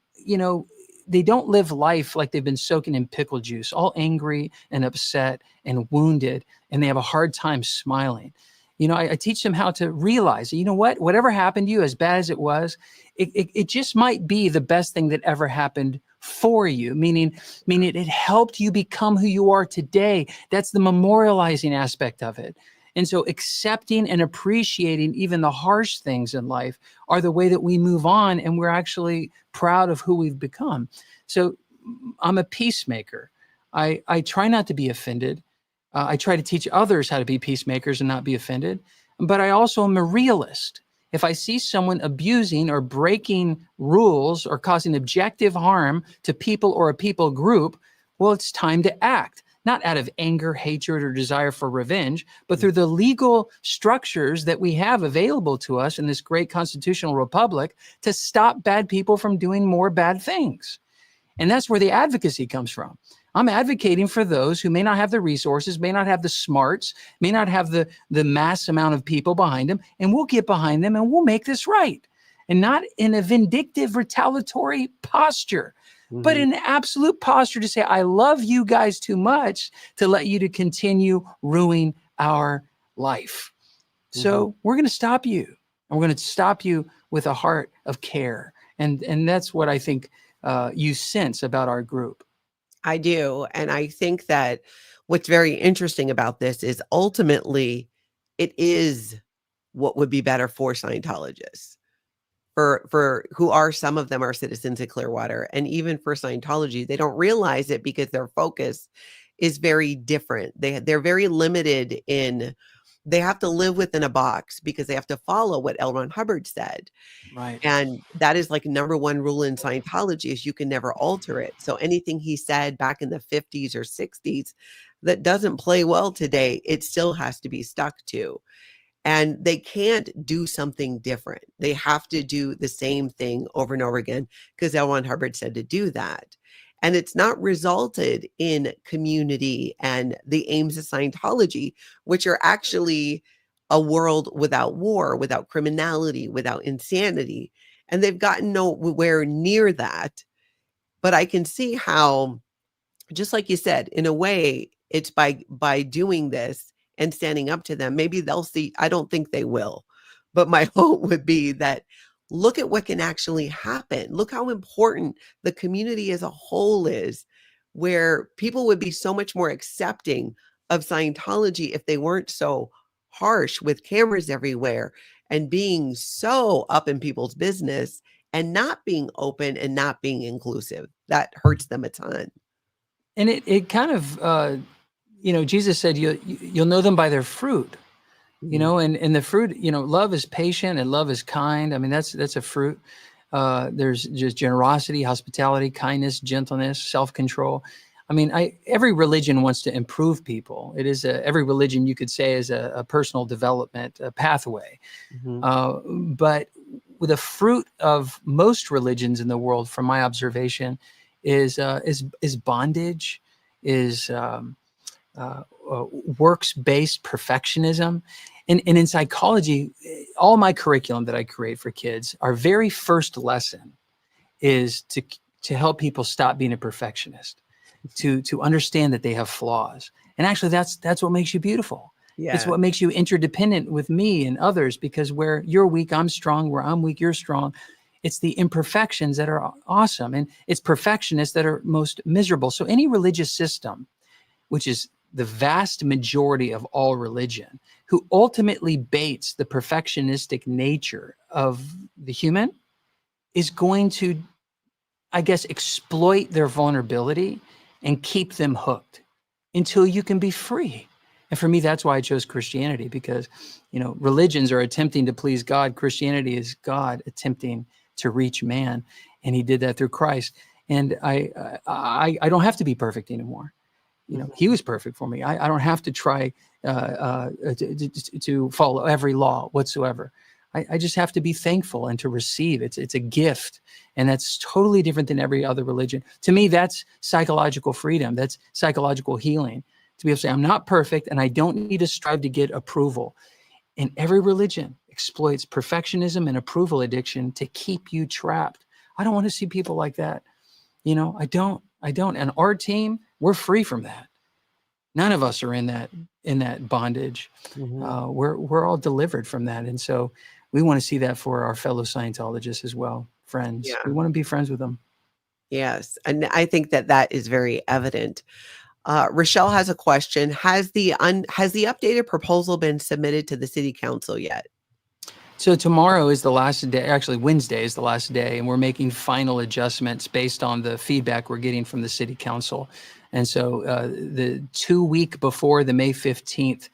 live life like they've been soaking in pickle juice, all angry and upset and wounded, and they have a hard time smiling. I teach them how to realize, whatever happened to you, as bad as it was, it just might be the best thing that ever happened for you, meaning it helped you become who you are today. That's the memorializing aspect of it. And so accepting and appreciating even the harsh things in life are the way that we move on, and we're actually proud of who we've become. So I'm a peacemaker. I try not to be offended. I try to teach others how to be peacemakers and not be offended. But I also am a realist. If I see someone abusing or breaking rules or causing objective harm to people or a people group, well, it's time to act, not out of anger, hatred, or desire for revenge, but through the legal structures that we have available to us in this great constitutional republic to stop bad people from doing more bad things. And that's where the advocacy comes from. I'm advocating for those who may not have the resources, may not have the smarts, may not have the mass amount of people behind them, and we'll get behind them and we'll make this right. And not in a vindictive, retaliatory posture, but in an absolute posture to say, I love you guys too much to let you to continue ruining our life. So we're going to stop you. And we're going to stop you with a heart of care. And that's what I think you sense about our group. I do. And I think that what's very interesting about this is ultimately it is what would be better for Scientologists, for who are, some of them are citizens of Clearwater, and even for Scientology. They don't realize it because their focus is very different. They're very limited in, they have to live within a box because they have to follow what L. Ron Hubbard said. Right. And that is like number one rule in Scientology, is you can never alter it. So anything he said back in the 50s or 60s that doesn't play well today, it still has to be stuck to. And they can't do something different. They have to do the same thing over and over again because L. Ron Hubbard said to do that. And it's not resulted in community and the aims of Scientology, which are actually a world without war, without criminality, without insanity. And they've gotten nowhere near that. But I can see how, just like you said, in a way, it's by doing this and standing up to them, maybe they'll see. I don't think they will. But my hope would be that, look at what can actually happen. Look how important the community as a whole is, where people would be so much more accepting of Scientology if they weren't so harsh with cameras everywhere and being so up in people's business and not being open and not being inclusive. That hurts them a ton. And it kind of, Jesus said, you'll know them by their fruit. And the fruit, love is patient and love is kind. I mean, that's a fruit. There's just generosity, hospitality, kindness, gentleness, self-control. I mean, every religion wants to improve people. It is every religion, you could say, is a personal development pathway. But the fruit of most religions in the world, from my observation, is bondage, is works-based perfectionism. And in psychology, all my curriculum that I create for kids, our very first lesson is to help people stop being a perfectionist, to understand that they have flaws. And actually, that's what makes you beautiful. Yeah. It's what makes you interdependent with me and others, because where you're weak, I'm strong. Where I'm weak, you're strong. It's the imperfections that are awesome. And it's perfectionists that are most miserable. So any religious system, which is the vast majority of all religion, who ultimately baits the perfectionistic nature of the human, is going to, I guess, exploit their vulnerability and keep them hooked until you can be free. And for me, that's why I chose Christianity, because, religions are attempting to please God. Christianity is God attempting to reach man. And he did that through Christ. And I don't have to be perfect anymore. He was perfect for me. I don't have to try to follow every law whatsoever. I just have to be thankful and to receive. It's a gift. And that's totally different than every other religion. To me, that's psychological freedom. That's psychological healing. To be able to say, I'm not perfect and I don't need to strive to get approval. And every religion exploits perfectionism and approval addiction to keep you trapped. I don't want to see people like that. I don't. And our team, we're free from that. None of us are in that bondage. Mhm. We're all delivered from that. And so we want to see that for our fellow Scientologists as well, friends. We Yeah. want to be friends with them. Yes. And I think that that is very evident. Rochelle has a question. Has the updated proposal been submitted to the city council yet? So tomorrow is the last day, actually Wednesday is the last day, and we're making final adjustments based on the feedback we're getting from the city council. And so the 2 week before the May 15th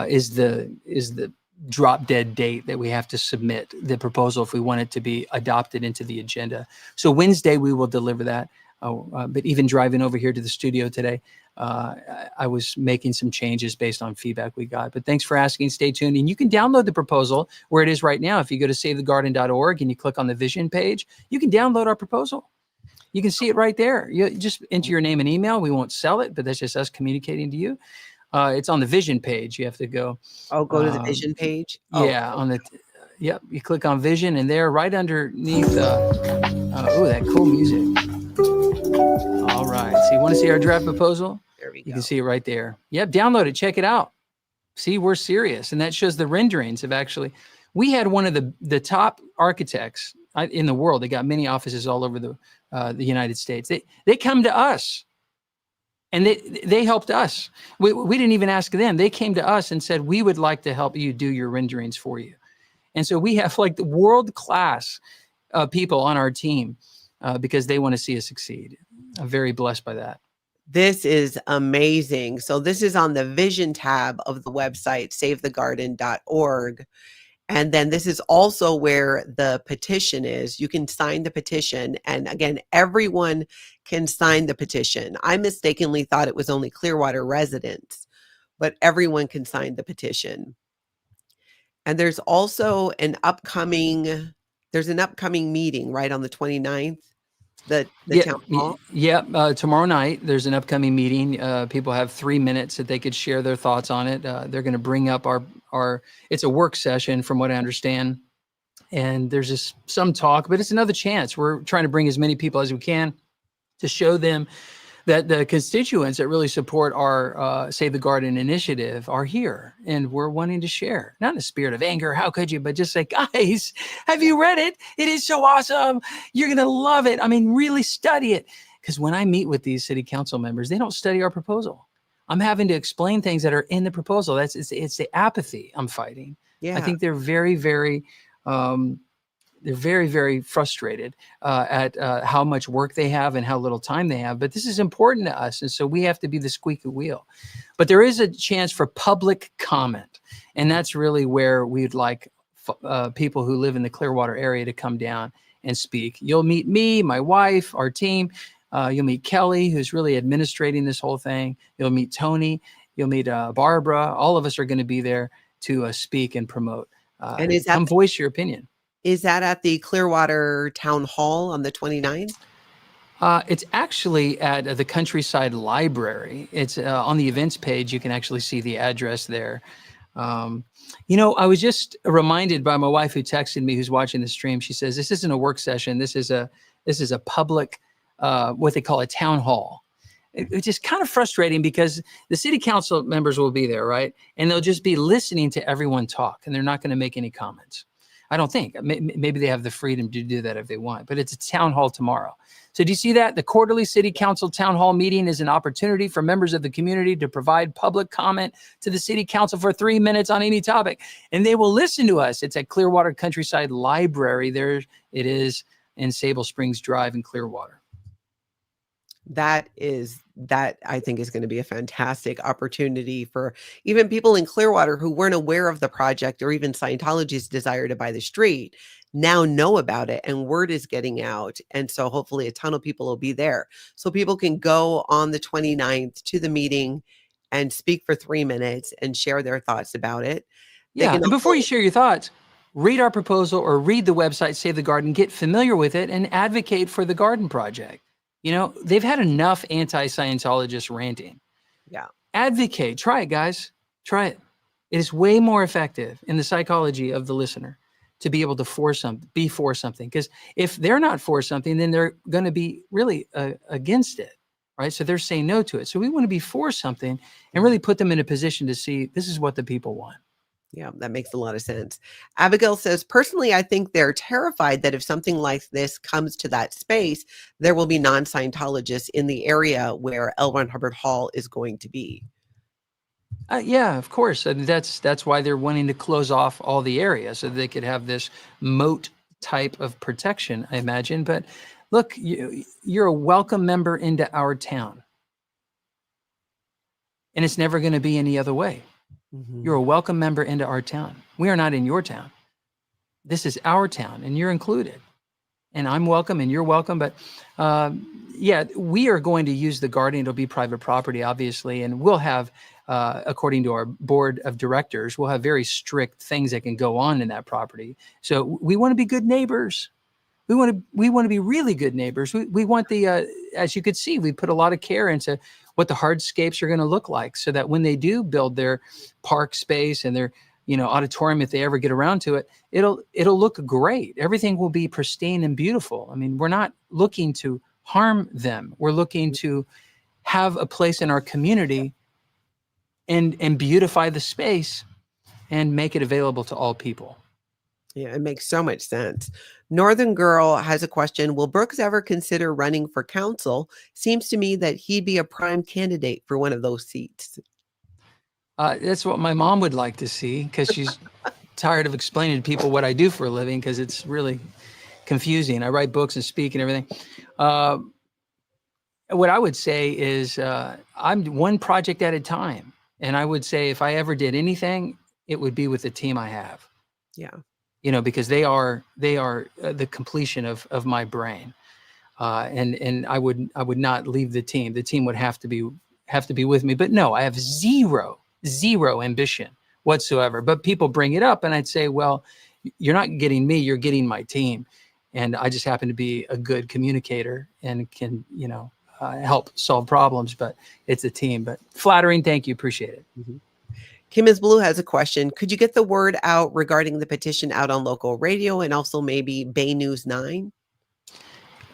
is the drop dead date that we have to submit the proposal if we want it to be adopted into the agenda. So Wednesday we will deliver that. But even driving over here to the studio today, I was making some changes based on feedback we got. But thanks for asking. Stay tuned. And you can download the proposal where it is right now. If you go to SaveTheGarden.org and you click on the vision page, you can download our proposal. You can see it right there. You just enter your name and email. We won't sell it, but that's just us communicating to you. It's on the vision page. You have to go. Oh, go to the vision page? Oh, Yeah, yep. You click on vision, and there, right underneath. That cool music. All right. So you want to see our draft proposal? there we go. You can see it right there. Yep. Download it. Check it out. See, we're serious, and that shows the renderings of actually. We had one of the top architects in the world. They got many offices all over the United States. They come to us. And they helped us. We didn't even ask them. They came to us and said, we would like to help you do your renderings for you. And so we have like the world-class people on our team because they want to see us succeed. I'm very blessed by that. This is amazing. So this is on the vision tab of the website, SaveTheGarden.org. And then this is also where the petition is. You can sign the petition. And again, everyone can sign the petition. I mistakenly thought it was only Clearwater residents, but everyone can sign the petition. And there's also an upcoming meeting, right, on the 29th, the town hall. Yeah, tomorrow night, there's an upcoming meeting. People have 3 minutes that they could share their thoughts on it. They're going to bring up it's a work session from what I understand. And there's just some talk, but it's another chance. We're trying to bring as many people as we can to show them that the constituents that really support our Save the Garden initiative are here. And we're wanting to share, not in a spirit of anger, how could you, but just say, guys, have you read it? It is so awesome. You're going to love it. I mean, really study it. Because when I meet with these city council members, they don't study our proposal. I'm having to explain things that are in the proposal. It's the apathy I'm fighting. Yeah. I think they're very, very frustrated at how much work they have and how little time they have. But this is important to us. And so we have to be the squeaky wheel. But there is a chance for public comment. And that's really where we'd like people who live in the Clearwater area to come down and speak. You'll meet me, my wife, our team. You'll meet Kelly, who's really administrating this whole thing. You'll meet Tony. You'll meet Barbara. All of us are going to be there to speak and promote. And come voice your opinion. Is that at the Clearwater Town Hall on the 29th? It's actually at the Countryside Library. It's on the events page. You can actually see the address there. I was just reminded by my wife who texted me, who's watching the stream. She says, this isn't a work session. This is a public, what they call a town hall. It's just kind of frustrating because the city council members will be there, right? And they'll just be listening to everyone talk, and they're not going to make any comments. I don't think. Maybe they have the freedom to do that if they want, but it's a town hall tomorrow. So do you see that? The quarterly city council town hall meeting is an opportunity for members of the community to provide public comment to the city council for 3 minutes on any topic, and they will listen to us. It's at Clearwater Countryside Library. There it is in Sable Springs Drive in Clearwater. That I think is going to be a fantastic opportunity for even people in Clearwater who weren't aware of the project, or even Scientology's desire to buy the street, now know about it, and word is getting out. And so hopefully a ton of people will be there. So people can go on the 29th to the meeting and speak for 3 minutes and share their thoughts about it. Yeah, and before you share your thoughts, read our proposal or read the website, Save the Garden, get familiar with it, and advocate for the garden project. They've had enough anti-Scientologists ranting. Yeah. Advocate. Try it, guys. Try it. It is way more effective in the psychology of the listener to be able to be for something. Because if they're not for something, then they're going to be really against it. right? So they're saying no to it. So we want to be for something and really put them in a position to see this is what the people want. Yeah, that makes a lot of sense. Abigail says, personally, I think they're terrified that if something like this comes to that space, there will be non-Scientologists in the area where L. Ron Hubbard Hall is going to be. Yeah, of course. And that's why they're wanting to close off all the area so they could have this moat type of protection, I imagine. But look, you're a welcome member into our town. And it's never going to be any other way. Mm-hmm. You're a welcome member into our town. We are not in your town. This is our town, and you're included. And I'm welcome, and you're welcome. But yeah, we are going to use the garden. It'll be private property, obviously, and we'll have, according to our board of directors, we'll have very strict things that can go on in that property. So we want to be good neighbors. We want to be really good neighbors. We want the, as you could see, we put a lot of care into what the hardscapes are going to look like, so that when they do build their park space and their, auditorium, if they ever get around to it, it'll look great. Everything will be pristine and beautiful. I mean, we're not looking to harm them. We're looking to have a place in our community and beautify the space and make it available to all people. Yeah, it makes so much sense. Northern Girl has a question. Will Brooks ever consider running for council? Seems to me that he'd be a prime candidate for one of those seats. That's what my mom would like to see, because she's tired of explaining to people what I do for a living, because it's really confusing. I write books and speak and everything. What I would say is I'm one project at a time. And I would say if I ever did anything, it would be with the team I have. Yeah. Because they are the completion of my brain, and I would not leave the team. The team would have to be with me. But no, I have zero ambition whatsoever. But people bring it up, and I'd say, well, you're not getting me, you're getting my team, and I just happen to be a good communicator and can help solve problems. But it's a team. But flattering, thank you, appreciate it. Mm-hmm. Kim is Blue has a question. Could you get the word out regarding the petition out on local radio and also maybe Bay News 9?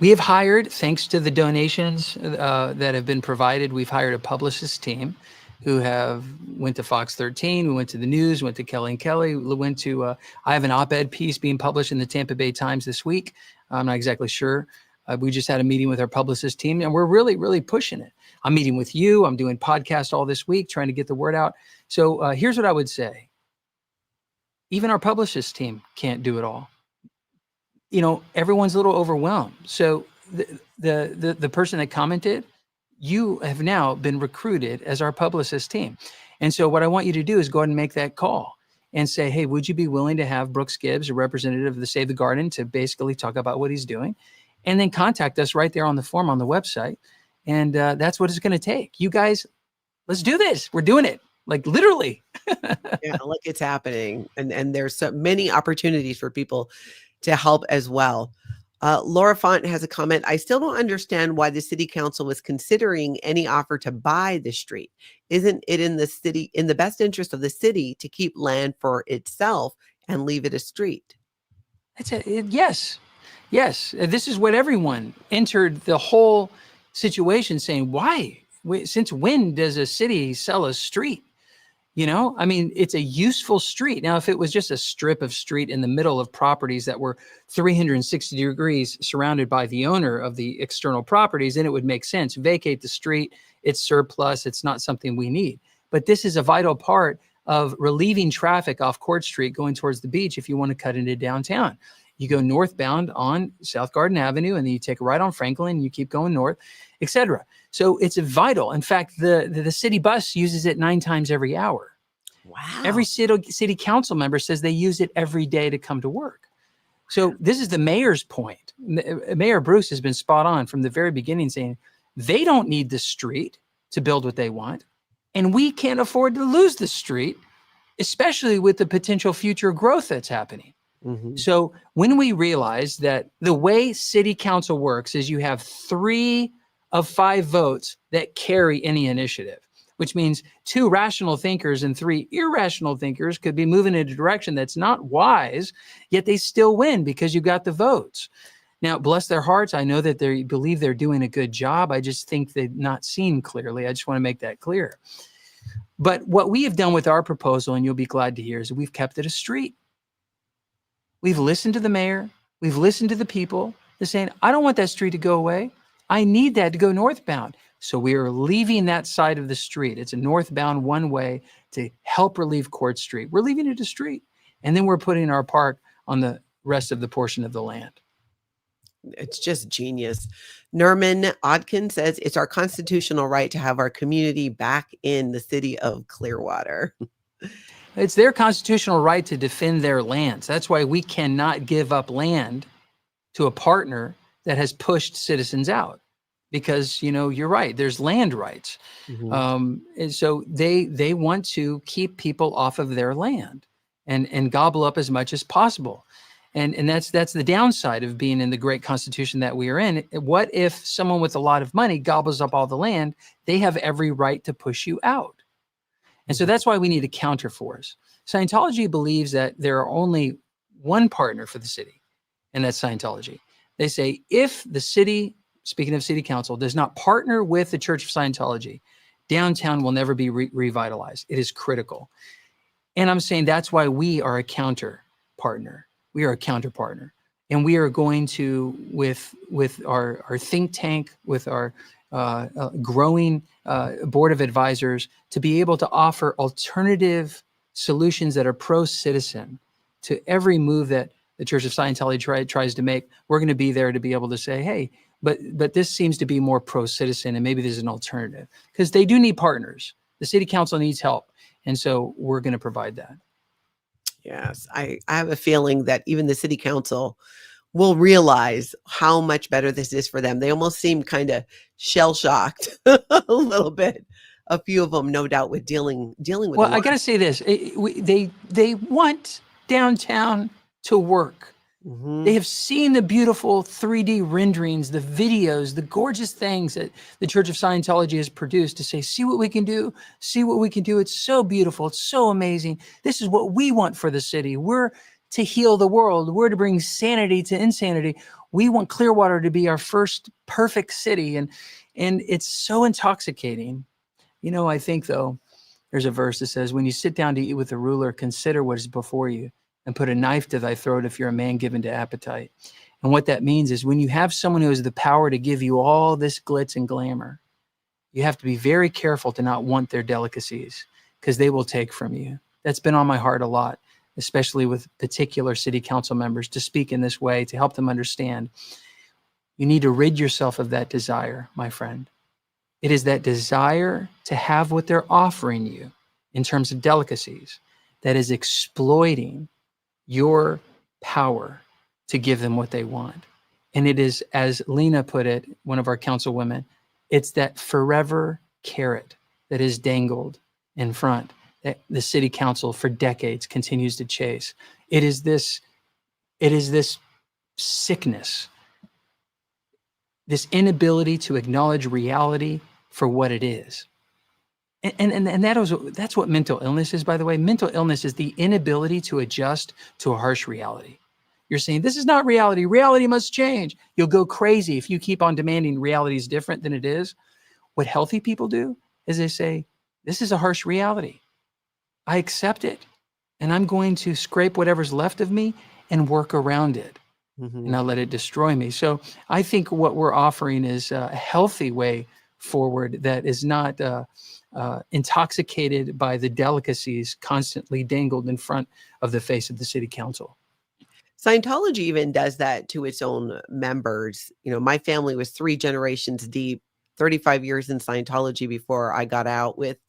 We have hired, thanks to the donations that have been provided, we've hired a publicist team who went to Fox 13, we went to the news, went to Kelly and Kelly, went to, I have an op-ed piece being published in the Tampa Bay Times this week. I'm not exactly sure. We just had a meeting with our publicist team, and we're really, really pushing it. I'm meeting with you. I'm doing podcasts all this week, trying to get the word out. So here's what I would say. Even our publicist team can't do it all. Everyone's a little overwhelmed. So the person that commented, you have now been recruited as our publicist team. And so what I want you to do is go ahead and make that call and say, hey, would you be willing to have Brooks Gibbs, a representative of the Save the Garden, to basically talk about what he's doing? And then contact us right there on the form on the website. And that's what it's going to take. You guys, let's do this. We're doing it. Like literally. Yeah, look, it's happening. And there's so many opportunities for people to help as well. Laura Font has a comment. I still don't understand why the city council was considering any offer to buy the street. Isn't it in the best interest of the city to keep land for itself and leave it a street? Yes. This is what everyone entered the whole situation saying, why? Since when does a city sell a street? It's a useful street. Now, if it was just a strip of street in the middle of properties that were 360 degrees surrounded by the owner of the external properties, then it would make sense. Vacate the street. It's surplus. It's not something we need. But this is a vital part of relieving traffic off Court Street going towards the beach if you want to cut into downtown. You go northbound on South Garden Avenue, and then you take a right on Franklin, and you keep going north, etc. So it's vital. In fact, the city bus uses it 9 times every hour. Wow. Every city council member says they use it every day to come to work. So this is the mayor's point. Mayor Bruce has been spot on from the very beginning, saying they don't need the street to build what they want, and we can't afford to lose the street, especially with the potential future growth that's happening. Mm-hmm. So when we realize that the way city council works is you have 3 of 5 votes that carry any initiative, which means 2 rational thinkers and 3 irrational thinkers could be moving in a direction that's not wise, yet they still win because you got the votes. Now, bless their hearts, I know that they believe they're doing a good job. I just think they've not seen clearly. I just want to make that clear. But what we have done with our proposal, and you'll be glad to hear, is we've kept it a street. We've listened to the mayor. We've listened to the people. They're saying, I don't want that street to go away. I need that to go northbound. So we are leaving that side of the street. It's a northbound one way to help relieve Court Street. We're leaving it a street. And then we're putting our park on the rest of the portion of the land. It's just genius. Norman Odkin says it's our constitutional right to have our community back in the city of Clearwater. It's their constitutional right to defend their lands. That's why we cannot give up land to a partner that has pushed citizens out. Because, you're right, there's land rights. And so they want to keep people off of their land and gobble up as much as possible. And that's the downside of being in the great constitution that we are in. What if someone with a lot of money gobbles up all the land? They have every right to push you out. And so that's why we need a counterforce. Scientology believes that there are only one partner for the city, and that's Scientology. They say if the city, speaking of city council, does not partner with the Church of Scientology, downtown will never be revitalized. It is critical. And I'm saying that's why we are a counter partner. We are a counter partner. And we are going to, with our think tank, with our growing board of advisors, to be able to offer alternative solutions that are pro-citizen to every move that the Church of Scientology tries to make. We're going to be there to be able to say, hey, but this seems to be more pro-citizen, and maybe there's an alternative, because they do need partners. The city council needs help. And so we're going to provide that. Yes, I have a feeling that even the city council will realize how much better this is for them. They almost seem kind of shell-shocked a little bit. A few of them, no doubt, with dealing with. Well, I got to say this: they want downtown to work. They have seen the beautiful 3D renderings, the videos, the gorgeous things that the Church of Scientology has produced to say, see what we can do, see what we can do. It's so beautiful. It's so amazing. This is what we want for the city. We're to heal the world. We're to bring sanity to insanity. We want Clearwater to be our first perfect city. And it's so intoxicating. I think, though, there's a verse that says, when you sit down to eat with a ruler, consider what is before you, and put a knife to thy throat if you're a man given to appetite. And what that means is when you have someone who has the power to give you all this glitz and glamour, you have to be very careful to not want their delicacies, because they will take from you. That's been on my heart a lot, especially with particular city council members, to speak in this way, to help them understand. You need to rid yourself of that desire, my friend. It is that desire to have what they're offering you in terms of delicacies that is exploiting your power to give them what they want. And it is, as Lena put it, one of our councilwomen, it's that forever carrot that is dangled in front that the city council for decades continues to chase. It is this sickness, this inability to acknowledge reality for what it is. And that's what mental illness is, by the way. Mental illness is the inability to adjust to a harsh reality. You're saying, this is not reality. Reality must change. You'll go crazy if you keep on demanding reality is different than it is. What healthy people do is they say, this is a harsh reality. I accept it. And I'm going to scrape whatever's left of me and work around it. And not let it destroy me. So I think what we're offering is a healthy way forward that is not intoxicated by the delicacies constantly dangled in front of the face of the city council. Scientology even does that to its own members. My family was 3 generations deep, 35 years in Scientology before I got out with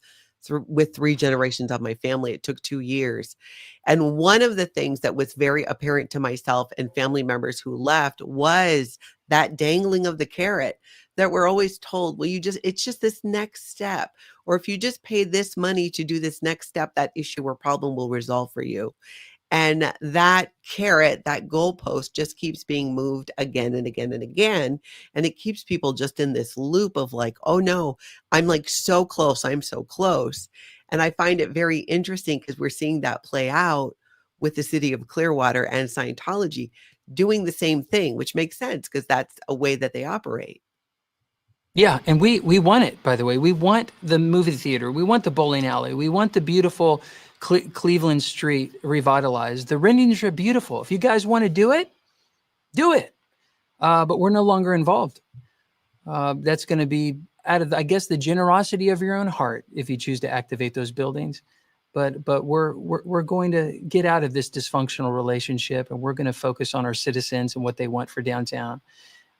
3 generations of my family. It took 2 years. And one of the things that was very apparent to myself and family members who left was that dangling of the carrot, that we're always told, well, it's just this next step. Or if you just pay this money to do this next step, that issue or problem will resolve for you. And that carrot, that goalpost just keeps being moved again and again and again. And it keeps people just in this loop of like, oh no, I'm like so close. I'm so close. And I find it very interesting because we're seeing that play out with the city of Clearwater and Scientology. doing the same thing, which makes sense because that's a way that they operate. Yeah, and we want it, by the way. We want the movie theater. We want the bowling alley. We want the beautiful Cleveland Street revitalized. The renderings are beautiful. If you guys want to do it, do it. But we're no longer involved. That's going to be out of, I guess, the generosity of your own heart if you choose to activate those buildings. But we're going to get out of this dysfunctional relationship, and we're going to focus on our citizens and what they want for downtown.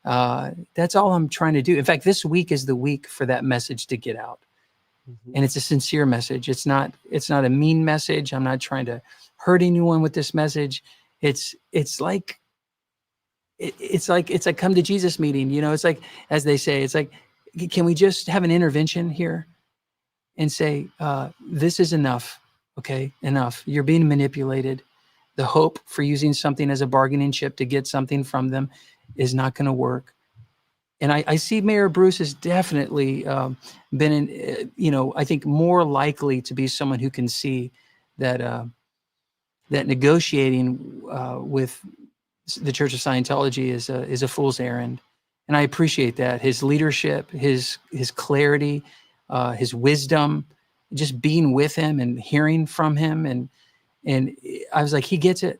That's all I'm trying to do. In fact, this week is the week for that message to get out. Mm-hmm. And it's a sincere message. It's not a mean message. I'm not trying to hurt anyone with this message. It's like come to Jesus meeting. You know, it's like, as they say, it's like, can we just have an intervention here and say, this is enough. Okay, enough. You're being manipulated. The hope for using something as a bargaining chip to get something from them is not going to work. And I see Mayor Bruce has definitely been in, I think more likely to be someone who can see that that negotiating with the Church of Scientology is a fool's errand. And I appreciate that. His leadership, his clarity, his wisdom, just being with him and hearing from him. And I was like, he gets it.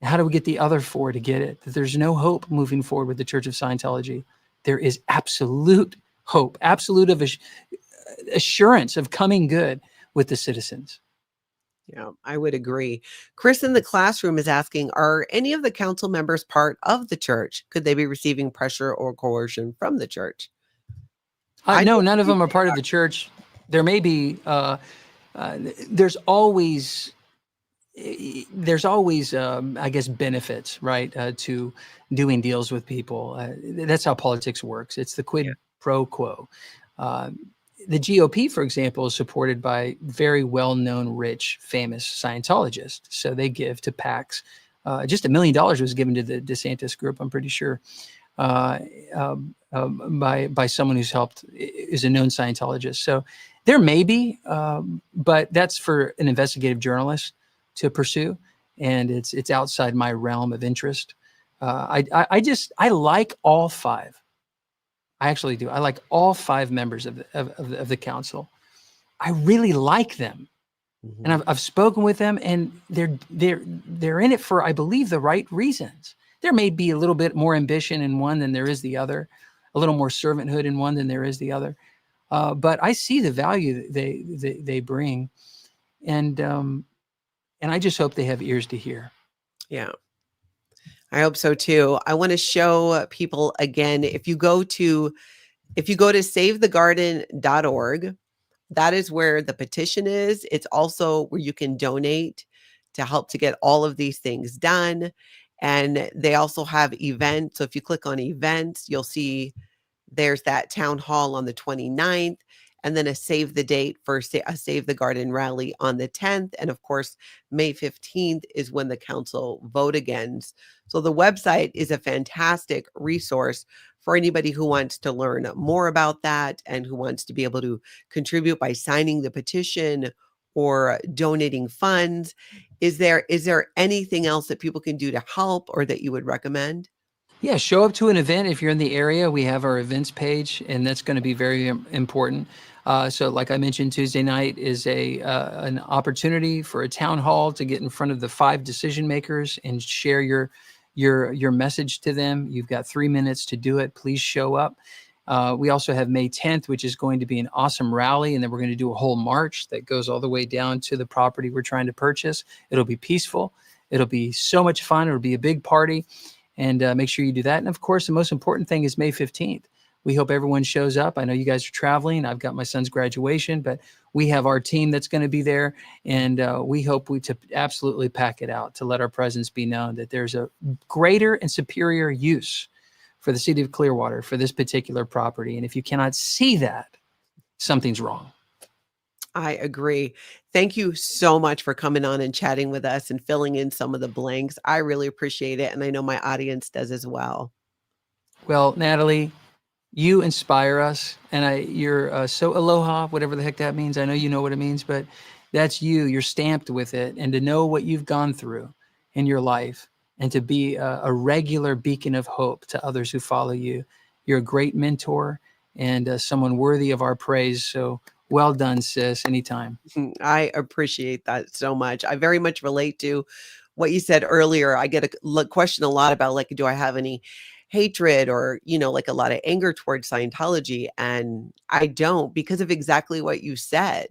How do we get the other four to get it? That there's no hope moving forward with the Church of Scientology. There is absolute hope, absolute of assurance of coming good with the citizens. Yeah, I would agree. Chris in the classroom is asking, are any of the council members part of the church? Could they be receiving pressure or coercion from the church? No, none of them are part of the church. There may be, there's always, I guess, benefits, right, to doing deals with people. That's how politics works. It's the quid pro quo. The GOP, for example, is supported by very well-known, rich, famous Scientologists. So they give to PACs. Just $1 million was given to the DeSantis group, I'm pretty sure, by someone who's is a known Scientologist. So there may be, but that's for an investigative journalist to pursue, and it's outside my realm of interest. I like all five. I actually do. I like all five members of the council. I really like them, and I've spoken with them, and they're in it for, I believe, the right reasons. There may be a little bit more ambition in one than there is the other, a little more servanthood in one than there is the other. But I see the value that they bring, and I just hope they have ears to hear. Yeah, I hope so too. I want to show people again, if you go to SaveTheGarden.org, that is where the petition is. It's also where you can donate to help to get all of these things done. And they also have events. So if you click on events, you'll see there's that town hall on the 29th. And then a save the date for a Save the Garden rally on the 10th. And of course, May 15th is when the council vote again. So the website is a fantastic resource for anybody who wants to learn more about that and who wants to be able to contribute by signing the petition or donating funds. Is there anything else that people can do to help or that you would recommend? Yeah, show up to an event if you're in the area. We have our events page, and that's going to be very important. So like I mentioned, Tuesday night is an opportunity for a town hall to get in front of the 5 decision makers and share your message to them. You've got 3 minutes to do it. Please show up. We also have May 10th, which is going to be an awesome rally, and then we're going to do a whole march that goes all the way down to the property we're trying to purchase. It'll be peaceful. It'll be so much fun. It'll be a big party. And make sure you do that. And of course, the most important thing is May 15th. We hope everyone shows up. I know you guys are traveling. I've got my son's graduation, but we have our team that's going to be there. And we hope to absolutely pack it out, to let our presence be known that there's a greater and superior use for the city of Clearwater for this particular property. And if you cannot see that, something's wrong. I agree. Thank you so much for coming on and chatting with us and filling in some of the blanks. I really appreciate it. And I know my audience does as well. Well, Natalie, you inspire us. And you're so aloha, whatever the heck that means. I know you know what it means, but that's you. You're stamped with it. And to know what you've gone through in your life and to be a regular beacon of hope to others who follow you. You're a great mentor and someone worthy of our praise. So well done, sis. Anytime. I appreciate that so much. I very much relate to what you said earlier. I get a question a lot about, like, do I have any hatred or, like a lot of anger towards Scientology? And I don't, because of exactly what you said.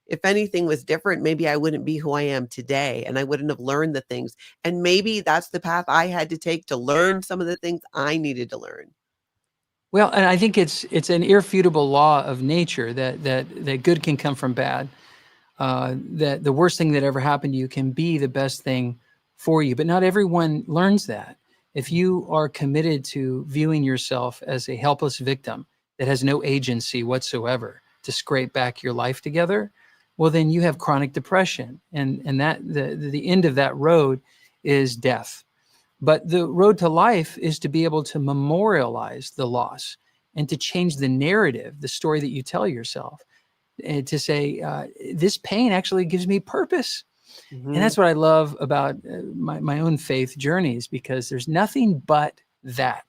If anything was different, maybe I wouldn't be who I am today and I wouldn't have learned the things. And maybe that's the path I had to take to learn some of the things I needed to learn. Well, and I think it's an irrefutable law of nature that good can come from bad. That the worst thing that ever happened to you can be the best thing for you. But not everyone learns that. If you are committed to viewing yourself as a helpless victim that has no agency whatsoever to scrape back your life together, well, then you have chronic depression. And that the end of that road is death. But the road to life is to be able to memorialize the loss and to change the narrative, the story that you tell yourself, and to say, this pain actually gives me purpose. Mm-hmm. And that's what I love about my own faith journeys, because there's nothing but that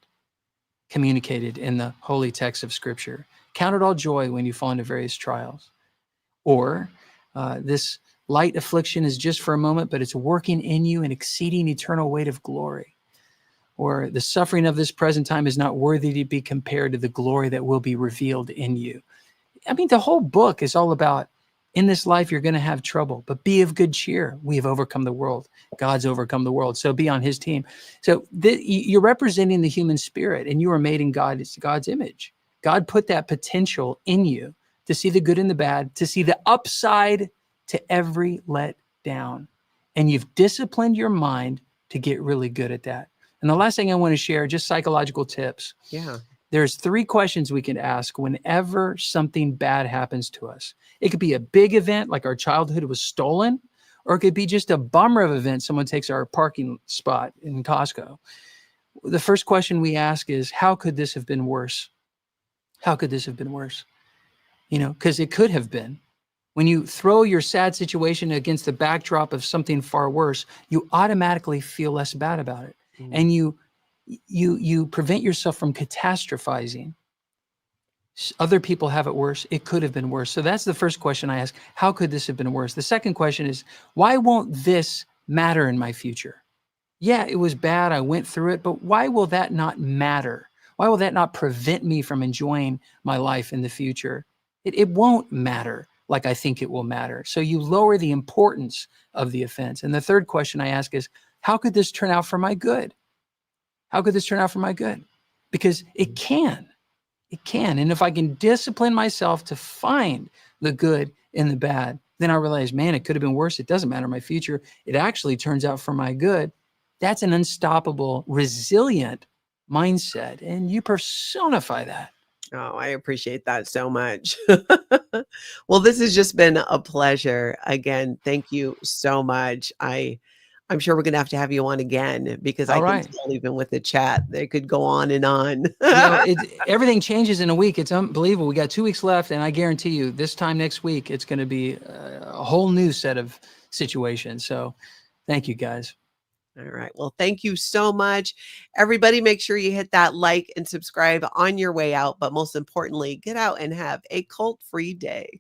communicated in the holy text of Scripture. Count it all joy when you fall into various trials. Or this light affliction is just for a moment, but it's working in you an exceeding eternal weight of glory. Or the suffering of this present time is not worthy to be compared to the glory that will be revealed in you. I mean, the whole book is all about, in this life, you're going to have trouble, but be of good cheer. We have overcome the world. God's overcome the world. So be on his team. So you're representing the human spirit, and you are made in God's image. God put that potential in you to see the good and the bad, to see the upside to every let down. And you've disciplined your mind to get really good at that. And the last thing I want to share, just psychological tips. Yeah. There's 3 questions we can ask whenever something bad happens to us. It could be a big event, like our childhood was stolen, or it could be just a bummer of event. Someone takes our parking spot in Costco. The first question we ask is, how could this have been worse? How could this have been worse? Because it could have been. When you throw your sad situation against the backdrop of something far worse, you automatically feel less bad about it. Mm-hmm. And you prevent yourself from catastrophizing. Other people have it worse. It could have been worse. So that's the first question I ask. How could this have been worse? The second question is, why won't this matter in my future? Yeah, it was bad. I went through it, but why will that not matter? Why will that not prevent me from enjoying my life in the future? It won't matter like I think it will matter. So you lower the importance of the offense. And the third question I ask is, how could this turn out for my good? How could this turn out for my good? Because it can. It can. And if I can discipline myself to find the good in the bad, then I realize, man, it could have been worse. It doesn't matter in my future. It actually turns out for my good. That's an unstoppable, resilient mindset. And you personify that. Oh, I appreciate that so much. Well, this has just been a pleasure. Again, thank you so much. I'm sure we're going to have you on again, because I can tell, even with the chat, they could go on and on. Everything changes in a week. It's unbelievable. We got 2 weeks left, and I guarantee you this time next week, it's going to be a whole new set of situations. So thank you, guys. All right. Well, thank you so much. Everybody, make sure you hit that like and subscribe on your way out. But most importantly, get out and have a cult-free day.